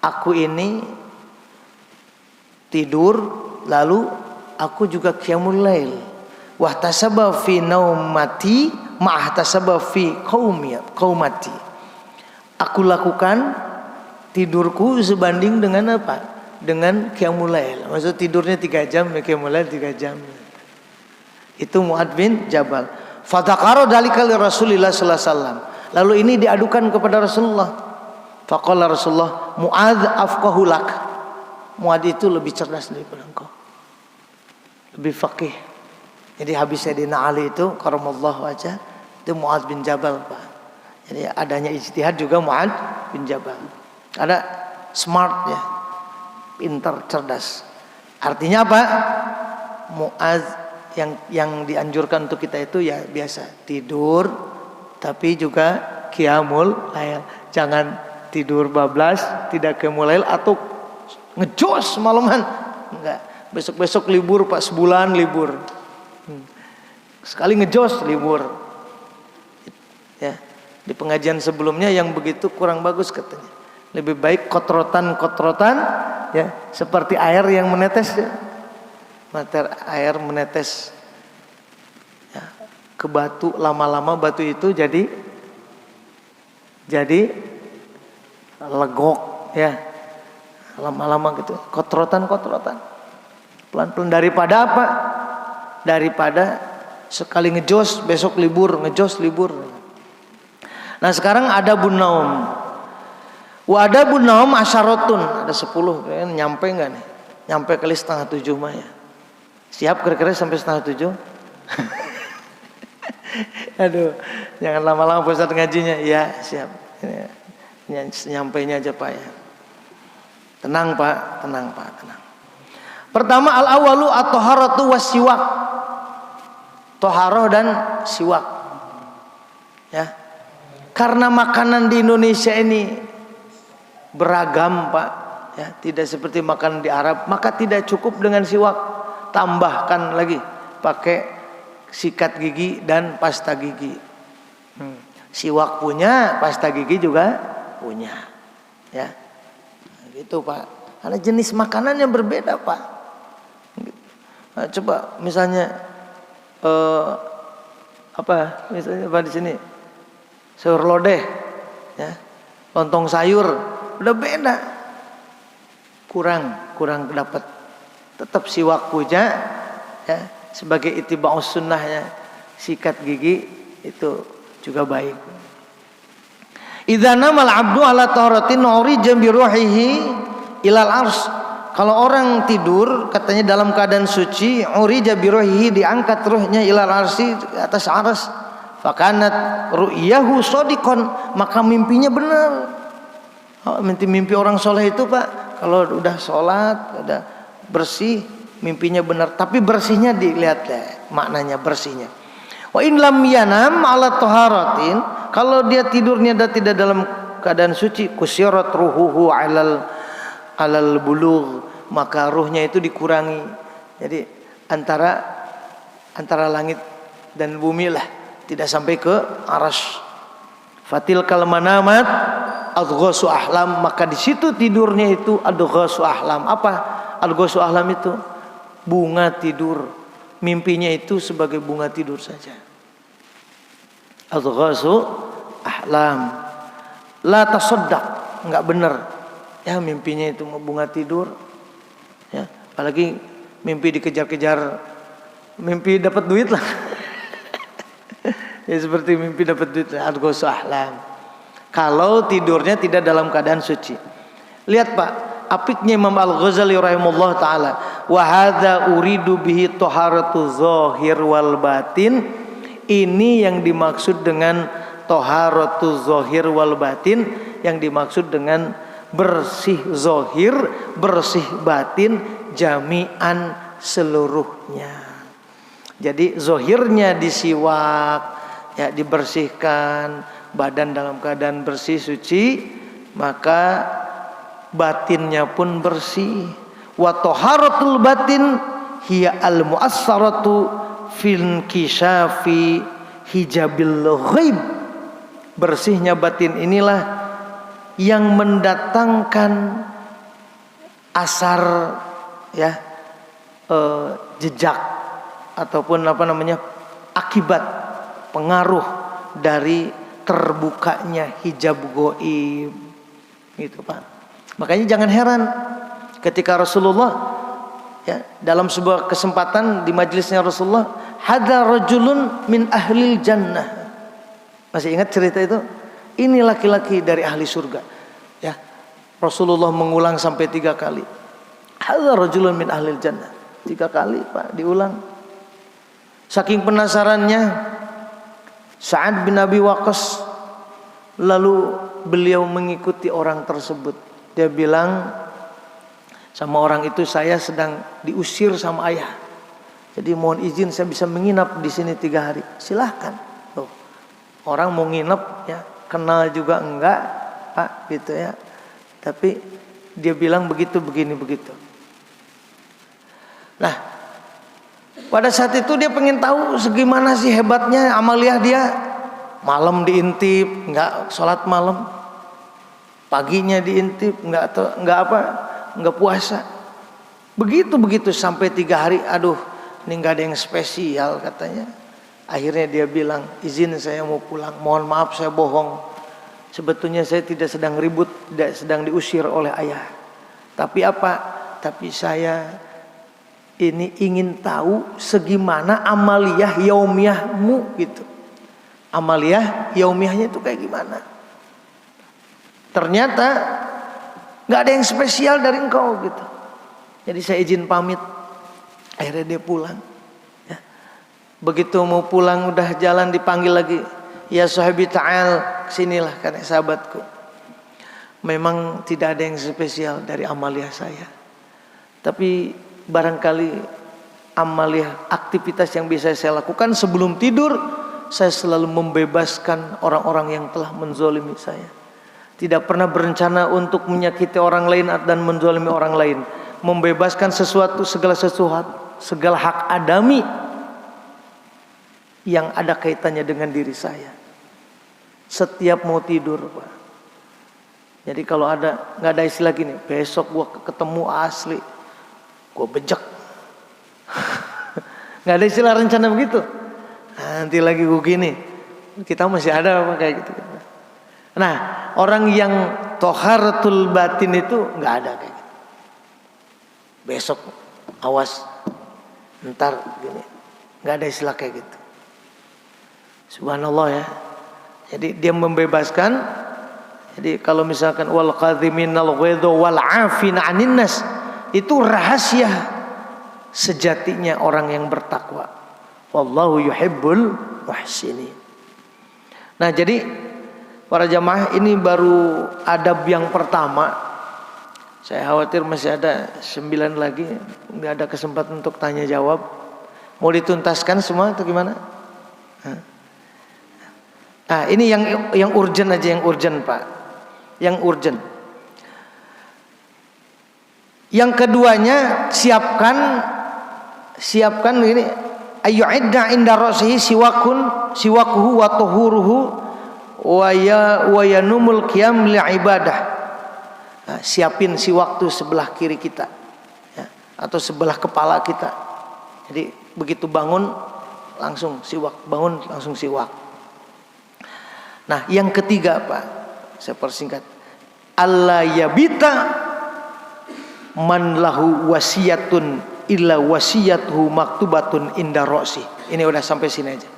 Aku ini tidur, lalu aku juga qiyamul lail. Wahtasaba fi naumati ma'ahtasaba fi qaumati. Aku lakukan tidurku sebanding dengan apa? Dengan qiyamul lail. Maksud tidurnya 3 jam, qiyamul lail 3 jam. Itu Mu'ad bin Jabal. Fadzakara dzalika li Rasulillah sallallahu alaihi wasallam. Lalu ini diadukan kepada Rasulullah. Faqala Rasulullah, Mu'ad afqahu lak. Mu'ad itu lebih cerdas daripada engkau, lebih faqih. Jadi habis Sayyidina Ali itu karamallahu wajah, itu Mu'ad bin Jabal Pak. Jadi adanya ijtihad juga Mu'ad bin Jabal. Ada smart ya, pintar, cerdas. Artinya apa? Mu'ad yang dianjurkan untuk kita itu ya biasa tidur, tapi juga qiyamul lail. Jangan tidur bablas, tidak qiyamul lail, atau ngejos malaman. Enggak. Besok-besok libur Pak, sebulan libur. Sekali ngejos libur. Ya, di pengajian sebelumnya yang begitu kurang bagus katanya. Lebih baik kotrotan ya, seperti air yang menetes ya. Air menetes ya, ke batu, lama-lama batu itu jadi legok ya. Lama-lama gitu, kotrotan pelan-pelan. Daripada apa? Daripada sekali ngejos besok libur, ngejos libur. Nah sekarang ada bunaum. Wa ada bunaum asyaratun, ada 10. Nyampe nggak nih? Nyampe kali 6:30 mah ya. Siap kira-kira sampai 6:30? Aduh, jangan lama-lama Pak Ustadz ngajinya. Ya siap. Nyampainya aja Pak ya. Tenang Pak, tenang. Pertama al-awalu at-taharatu was-siwak. Toharoh dan siwak. Ya. Karena makanan di Indonesia ini beragam Pak, ya, tidak seperti makanan di Arab, maka tidak cukup dengan siwak, tambahkan lagi pakai sikat gigi dan pasta gigi. Siwak punya, pasta gigi juga punya, ya, gitu Pak. Karena jenis makanan yang berbeda Pak. Nah, coba misalnya misalnya Pak di sini sayur lodeh, ya, lontong sayur. Udah beda, kurang dapat. Tetap siwak punya ya, sebagai ittiba'us sunnahnya, sikat gigi itu juga baik. Idza namal 'abdu ala taharatin urija bi ruhihi ilal ars. Kalau orang tidur katanya dalam keadaan suci, urija bi ruhihi, diangkat ruhnya ilal arsi, atas aras. Fakanat ru'yahu shadiqan, maka mimpinya benar. Mimpi orang soleh itu Pak, kalau udah sholat, udah bersih, mimpinya benar. Tapi bersihnya dilihat deh, maknanya bersihnya. Wa in lam yanam ala taharatin, kalau dia tidurnya tidak dalam keadaan suci, kusyirat ruhuhu alal bulugh, maka ruhnya itu dikurangi. Jadi antara langit dan bumi lah, tidak sampai ke arasy. Fatil kal manamat adghasu ahlam, maka di situ tidurnya itu adghasu ahlam. Apa adghasu ahlam itu? Bunga tidur. Mimpinya itu sebagai bunga tidur saja. Adghasu ahlam. La tasaddaq, enggak benar. Ya mimpinya itu bunga tidur. Ya, apalagi mimpi dikejar-kejar, mimpi dapat duit lah. Ya seperti mimpi dapat duit, adghasu ahlam. Kalau tidurnya tidak dalam keadaan suci. Lihat Pak, apiknya Imam Al-Ghazali rahimahullah taala, wa hadza uridu bihi taharatu zahir wal batin. Ini yang dimaksud dengan taharatu zahir wal batin, yang dimaksud dengan bersih zahir, bersih batin, jami'an seluruhnya. Jadi zahirnya disiwak, ya, dibersihkan, badan dalam keadaan bersih suci, maka batinnya pun bersih. Wa taharatul batin hiya al mu'assaratu fil kishafi hijabil ghaib. Bersihnya batin inilah yang mendatangkan asar, ya, jejak ataupun akibat, pengaruh dari terbukanya hijab gaib, gitu Pak. Makanya jangan heran ketika Rasulullah, ya, dalam sebuah kesempatan di majelisnya Rasulullah, hadza rajulun min ahlil jannah. Masih ingat cerita itu? Ini laki-laki dari ahli surga, ya. Rasulullah mengulang sampai 3 kali. Hadza rajulun min ahlil jannah. 3 kali Pak diulang. Saking penasarannya Sa'ad bin Abi Waqqas, lalu beliau mengikuti orang tersebut. Dia bilang sama orang itu, saya sedang diusir sama ayah, jadi mohon izin saya bisa menginap di sini 3 hari. Silahkan. Tuh, orang mau nginep, ya, kenal juga enggak Pak, gitu ya. Tapi dia bilang begitu, begini, begitu. Nah, pada saat itu dia pengen tahu segimana sih hebatnya amaliah dia. Malam diintip, nggak sholat malam. paginya diintip, nggak puasa. Begitu sampai 3 hari, aduh, ini nggak ada yang spesial katanya. Akhirnya dia bilang, izin saya mau pulang, mohon maaf saya bohong. Sebetulnya saya tidak sedang ribut, tidak sedang diusir oleh ayah. Tapi apa? Tapi saya ini ingin tahu segimana amaliyah yaumiyahmu gitu. Amaliyah yaumiyahnya itu kayak gimana? Ternyata nggak ada yang spesial dari engkau gitu. Jadi saya izin pamit. Akhirnya dia pulang. Ya. Begitu mau pulang udah jalan dipanggil lagi. Ya sahabi ta'al, kesinilah kata sahabatku. Memang tidak ada yang spesial dari amaliyah saya. Tapi barangkali amaliyah aktivitas yang bisa saya lakukan sebelum tidur, saya selalu membebaskan orang-orang yang telah menzolimi saya. Tidak pernah berencana untuk menyakiti orang lain dan menzolimi orang lain. Membebaskan segala hak adami yang ada kaitannya dengan diri saya. Setiap mau tidur, Pak. Jadi kalau nggak ada istilah gini, besok gua ketemu asli, gua bejek. Nggak ada istilah rencana begitu. Nanti lagi gua gini, kita masih ada apa kayak gitu. Nah, orang yang toharatul batin itu nggak ada kayak gitu. Besok awas, ntar gini, nggak ada istilah kayak gitu. Subhanallah ya. Jadi dia membebaskan. Jadi kalau misalkan wal qadhiminal ghaidha wal 'afina 'anil nas, itu rahasia sejatinya orang yang bertakwa. Wallahu yuhibbul muhsinin. Nah, jadi para jamaah, ini baru adab yang pertama. Saya khawatir masih ada 9 lagi, nggak ada kesempatan untuk tanya jawab. Mau dituntaskan semua atau gimana? Nah, ini yang urgent aja, yang urgent Pak, yang urgent. Yang keduanya, siapkan ini, ayyu'idda inda ra'sihi siwakuhu wa tuhuruhu wa yanumul qiyam li ibadah. Nah, siapin siwak tuh sebelah kiri kita ya, atau sebelah kepala kita. Jadi begitu bangun langsung siwak, bangun langsung siwak. Nah, yang ketiga Pak, saya persingkat, alla yabita man lahu wasiyatun illa wasiyatuhu maktubatun inda ra'si. Ini udah sampai sini aja.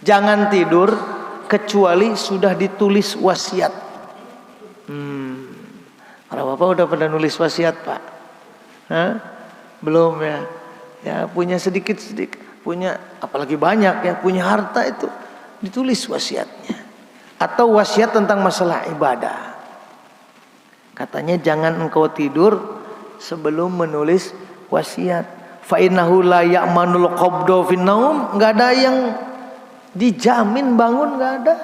Jangan tidur kecuali sudah ditulis wasiat. Para bapak udah pernah nulis wasiat Pak? Belum ya? Ya punya sedikit, punya apalagi banyak ya, punya harta itu ditulis wasiatnya. Atau wasiat tentang masalah ibadah. Katanya jangan engkau tidur sebelum menulis wasiat. Fa innahu la ya'manul qabdu fin naum, enggak ada yang dijamin bangun, enggak ada.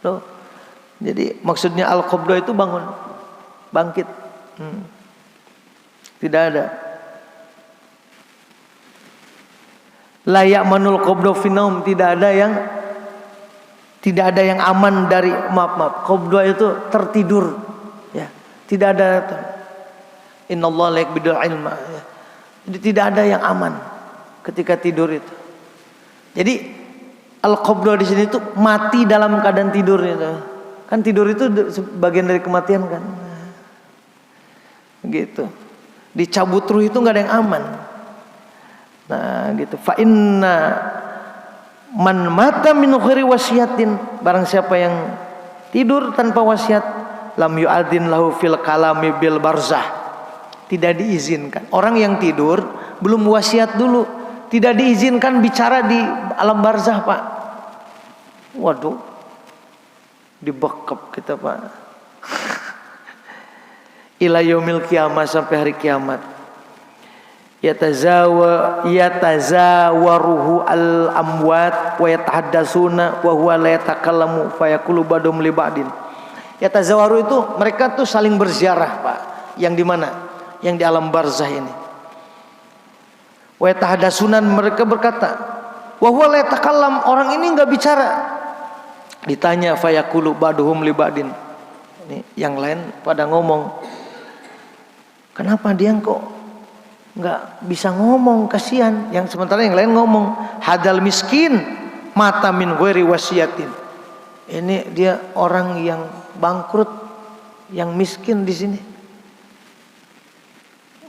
Loh. Jadi maksudnya al-qabdu itu bangun, bangkit. Tidak ada. La ya'manul qabdu fin naum, tidak ada yang aman dari maaf. Qabdu itu tertidur. Ya, tidak ada. Innallaha la yaqbidul ilma. Ya. Jadi tidak ada yang aman ketika tidur itu. Jadi al-qabdu di sini itu mati dalam keadaan tidur itu. Kan tidur itu bagian dari kematian kan. Gitu. Dicabut ruh itu nggak ada yang aman. Nah, gitu. Fa inna man mata min ghairi wasiyatin, barang siapa yang tidur tanpa wasiat, lam yu'adzin lahu fil kalami bil barzah. Tidak diizinkan. Orang yang tidur belum wasiat dulu, tidak diizinkan bicara di alam barzah, Pak. Waduh. Dibekep kita, Pak. Ila yaumil kiamah, sampai hari kiamat. Yatazawaruhu al amwat wa yatahaddasuna wa huwa la yatakallamu fa yaqulu badum li ba'din. Yatazawaru itu mereka tuh saling berziarah, Pak. Yang di mana? Yang di alam barzah ini. Wa yatahaddasuna, mereka berkata, wa huwa la yatakallam, orang ini enggak bicara. Ditanya fa yaqulu baduhum li ba'din. Nih, yang lain pada ngomong. Kenapa dia kok nggak bisa ngomong, kasihan. Yang sementara yang lain ngomong, hadal miskin mata min ghairi wasiyatin. Ini dia orang yang bangkrut, yang miskin di sini.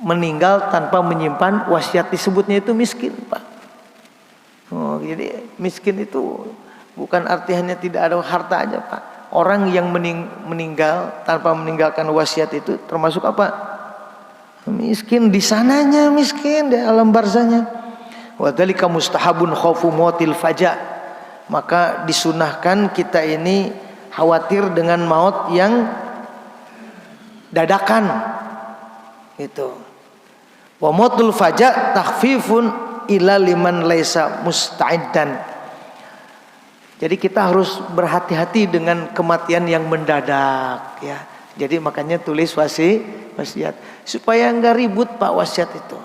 Meninggal tanpa menyimpan wasiat, disebutnya itu miskin, Pak. Oh, jadi miskin itu bukan artinya tidak ada harta aja, Pak. Orang yang meninggal tanpa meninggalkan wasiat itu termasuk apa? Miskin di sananya, miskin di alam barzahnya. Wa dzalika mustahabun khaufu mautil faja. Maka disunahkan kita ini khawatir dengan maut yang dadakan. Gitu. Wa mautul faja takhfifun ila liman laisa musta'iddan. Jadi kita harus berhati-hati dengan kematian yang mendadak, ya. Jadi makanya tulis wasiat supaya enggak ribut, Pak, wasiat itu.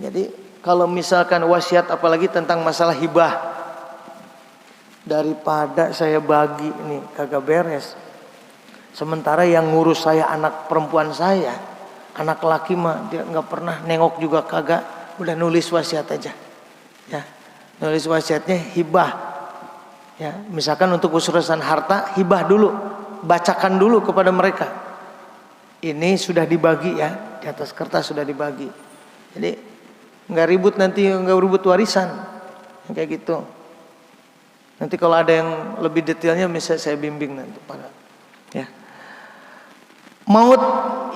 Jadi kalau misalkan wasiat apalagi tentang masalah hibah, daripada saya bagi ini kagak beres. Sementara yang ngurus saya anak perempuan saya, anak laki mah dia nggak pernah nengok juga kagak, udah nulis wasiat aja, ya. Nulis wasiatnya hibah, ya. Misalkan untuk urusan harta hibah dulu, bacakan dulu kepada mereka. Ini sudah dibagi, ya, di atas kertas sudah dibagi. Jadi nggak ribut nanti, nggak ribut warisan, kayak gitu. Nanti kalau ada yang lebih detailnya bisa saya bimbing nanti, Pak. Ya. Maut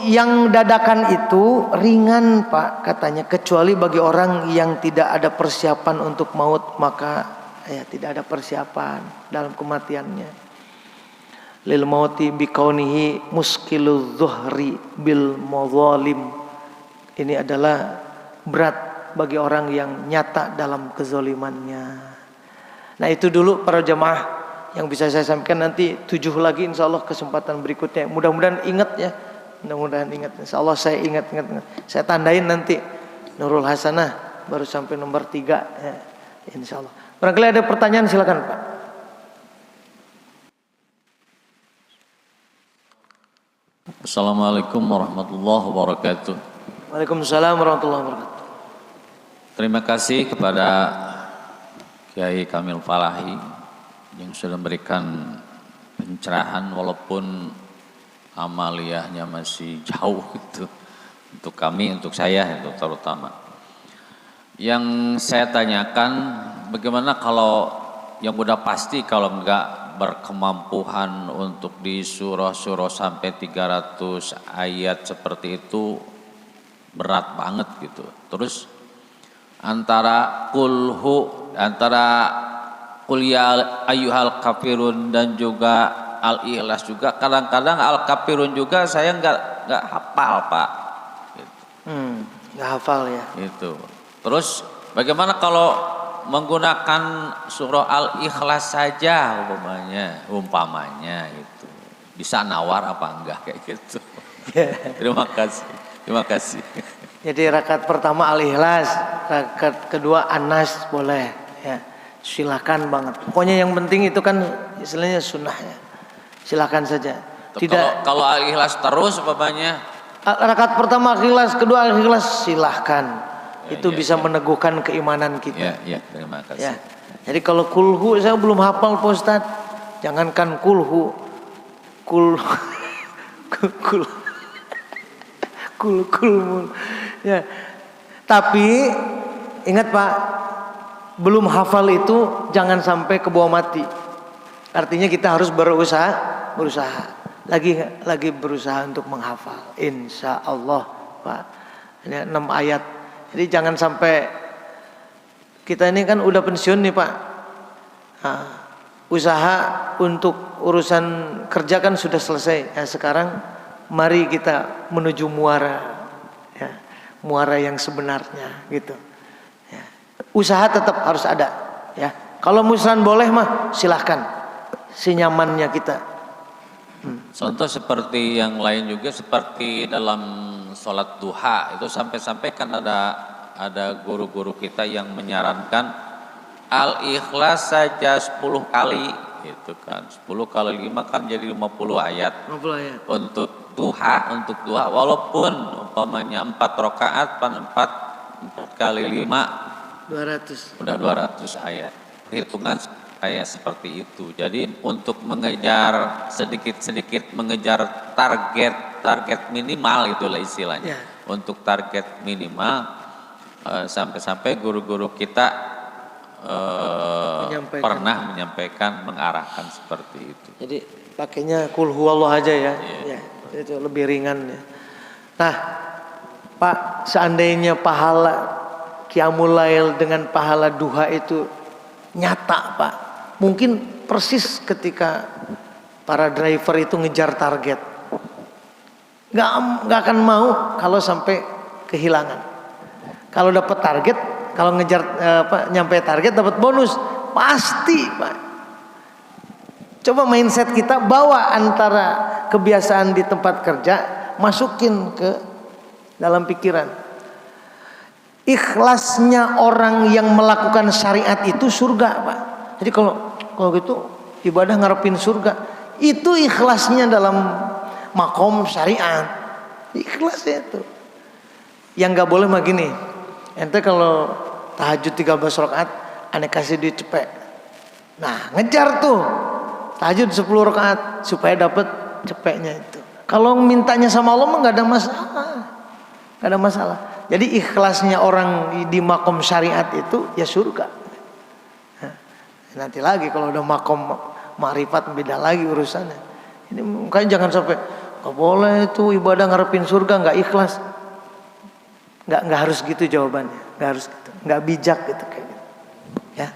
yang dadakan itu ringan, Pak, katanya, kecuali bagi orang yang tidak ada persiapan untuk maut, maka ya tidak ada persiapan dalam kematiannya. Lil mauti bikaunihi muskilul zuhri bil madzalim. Ini adalah berat bagi orang yang nyata dalam kezalimannya. Nah, itu dulu para jamaah yang bisa saya sampaikan. Nanti 7 lagi insya Allah kesempatan berikutnya. Mudah-mudahan ingat, ya. Mudah-mudahan ingat. Insya Allah saya ingat. Saya tandain nanti Nurul Hasanah baru sampai nomor 3, ya. Insya Allah. Barangkali ada pertanyaan, silakan, Pak. Assalamualaikum warahmatullahi wabarakatuh. Waalaikumsalam warahmatullahi wabarakatuh. Terima kasih kepada Kiai Kamil Falahi yang sudah memberikan pencerahan walaupun amaliyahnya masih jauh itu untuk kami, untuk saya itu terutama. Yang saya tanyakan, bagaimana kalau yang udah pasti kalau enggak berkemampuan untuk di surah-surah sampai 300 ayat seperti itu berat banget gitu. Terus antara qul ya ayyuhal kafirun dan juga al-ikhlas juga, kadang-kadang al-kafirun juga saya enggak hafal, Pak. Gitu. Enggak hafal, ya. Itu. Terus bagaimana kalau menggunakan surah Al-Ikhlas saja umpamanya itu bisa nawar apa enggak kayak gitu. Terima kasih. Jadi rakaat pertama Al-Ikhlas, rakaat kedua An-Nas boleh, ya. Silakan banget. Pokoknya yang penting itu kan istilahnya sunnahnya. Silakan saja. Tidak kalau Al-Ikhlas terus umpamanya rakaat pertama Al-Ikhlas, kedua Al-Ikhlas, silahkan. Itu bisa meneguhkan keimanan kita. Ya, terima kasih. Ya. Jadi kalau kulhu saya belum hafal, Pak Ustadz. Jangankan kulhu, ya. Tapi ingat, Pak, belum hafal itu jangan sampai ke bawah mati. Artinya kita harus berusaha. Lagi berusaha untuk menghafal. Insya Allah, Pak. Ini 6 ayat. Jadi jangan sampai, kita ini kan udah pensiun nih, Pak. Nah, usaha untuk urusan kerja kan sudah selesai. Ya, sekarang mari kita menuju muara, ya, muara yang sebenarnya, gitu. Ya. Usaha tetap harus ada, ya. Kalau musran boleh mah silahkan, senyamannya kita. Contoh seperti yang lain juga, seperti dalam sholat duha itu sampai-sampai kan ada guru-guru kita yang menyarankan Al-Ikhlas saja 10 kali itu kan 10 kali 5 kan jadi 50 ayat 50 ayat. untuk duha walaupun umpamanya 4 rakaat 4 kali 5 200. udah 200 ayat. Hitungan kayak seperti itu. Jadi untuk mengejar sedikit-sedikit mengejar target minimal itulah istilahnya. Ya. Untuk target minimal sampai-sampai guru-guru kita pernah menyampaikan mengarahkan seperti itu. Jadi pakainya kul huwallah aja ya. Iya. Ya, itu lebih ringan ya. Nah, Pak, seandainya pahala Qiyamul Lail dengan pahala duha itu nyata, Pak. Mungkin persis ketika para driver itu ngejar target. Nggak akan mau kalau sampai kehilangan. Kalau dapat target, kalau ngejar nyampe target dapat bonus, pasti, Pak. Coba mindset kita bawa antara kebiasaan di tempat kerja, masukin ke dalam pikiran. Ikhlasnya orang yang melakukan syariat itu surga, Pak. Jadi kalau gitu ibadah ngarepin surga, itu ikhlasnya dalam makom syariat. Ikhlasnya itu. Yang nggak boleh mah gini. Ente kalau tahajud 13 rakaat, aneh kasih duit cepet. Nah, ngejar tuh tahajud 10 rakaat supaya dapat cepetnya itu. Kalau mintanya sama Allah mah nggak ada masalah. Nggak ada masalah. Jadi ikhlasnya orang di makom syariat itu ya surga. Nah, nanti lagi kalau udah makom ma'rifat beda lagi urusannya. Ini makanya jangan sampai nggak boleh itu ibadah ngarepin surga nggak ikhlas. Nggak harus gitu jawabannya. Nggak harus gitu. Nggak bijak gitu kayak gitu. Ya.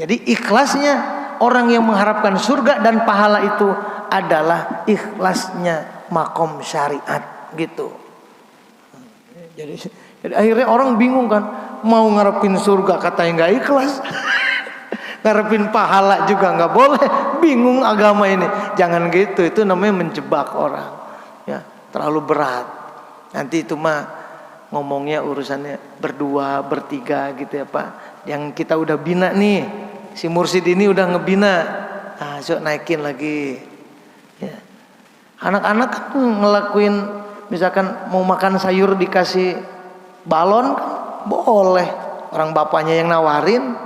Jadi ikhlasnya orang yang mengharapkan surga dan pahala itu adalah ikhlasnya makom syariat gitu. Jadi akhirnya orang bingung kan, mau ngarepin surga katanya nggak ikhlas, ngarepin pahala juga nggak boleh, bingung agama ini. Jangan gitu, itu namanya menjebak orang, ya terlalu berat. Nanti itu mah ngomongnya urusannya berdua, bertiga gitu ya Pak. Yang kita udah bina nih, si Mursid ini udah ngebina, nah sok naikin lagi. Ya. Anak-anak kan ngelakuin. Misalkan mau makan sayur dikasih balon kan boleh, orang bapaknya yang nawarin.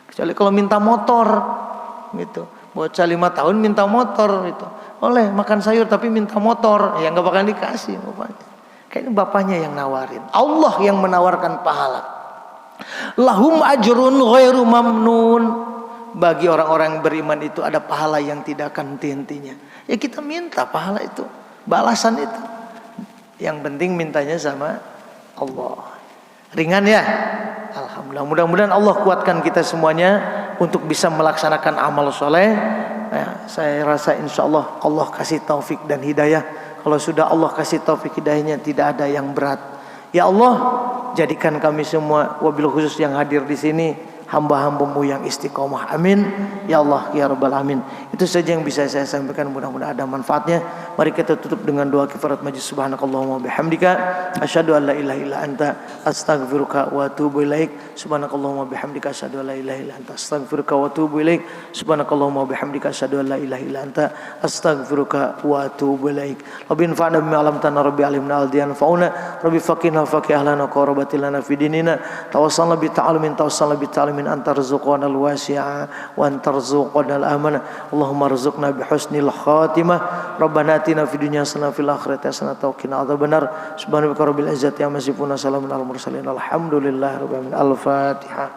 Kecuali kalau minta motor gitu, bocah 5 tahun minta motor gitu, boleh makan sayur tapi minta motor, ya nggak bakal dikasih bapaknya. Kayaknya bapaknya yang nawarin, Allah yang menawarkan pahala. Lahum ajrun ghairu mamnun. Bagi orang-orang yang beriman itu ada pahala yang tidak akan henti-hentinya. Ya kita minta pahala itu, balasan itu. Yang penting mintanya sama Allah. Ringan ya. Alhamdulillah. Mudah-mudahan Allah kuatkan kita semuanya untuk bisa melaksanakan amal soleh. Ya, saya rasa insya Allah Allah kasih taufik dan hidayah. Kalau sudah Allah kasih taufik hidayahnya tidak ada yang berat. Ya Allah, jadikan kami semua wabil khusus yang hadir di sini hamba-hambamu yang istiqomah. Amin. Ya Allah, ya Rabbal Alamin. Itu saja yang bisa saya sampaikan. Mudah-mudahan ada manfaatnya. Mari kita tutup dengan doa kifarat majlis. Subhanakallahumma bihamdika asyhadu an la ilaha illa anta astaghfiruka wa atubu ilaik. Subhanakallahumma bihamdika asyhadu an la ilaha illa anta astaghfiruka wa atubu ilaik. Subhanakallahumma bihamdika asyhadu an la ilaha illa anta astaghfiruka wa atubu ilaik. Rabbi anfa'na bima 'allamtana rabbi 'allimna al-yanfa'una rabbi faqihna faqih ahlana qarabatilana fi dinina tawassalna bi ta'alumin tawassalna bi ta'alumin antarzuqana al-wasi'a wa antarzuqana al-amana. Allahumma rzuqna bi husnil khatimah. Rabbana atina fid dunya hasanah fil akhirati hasanah wa qina adzabannar. Subhanaka rabbil izzati amma yasifun, salamun alal mursalin, alhamdulillahi rabbil alamin. Al-Fatihah.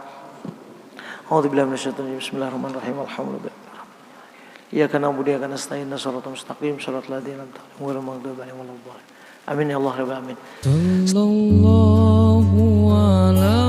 A'udzubillahi minasyaitonir rajim. Bismillahirrahmanirrahim. Alhamdulillah. Iyyaka na'budu wa iyyaka nasta'in. Shiratal mustaqim. Shiratal ladzina an'amta 'alaihim ghairil maghdubi 'alaihim waladdallin. Amin ya Allah rabbil alamin. Sallallahu ala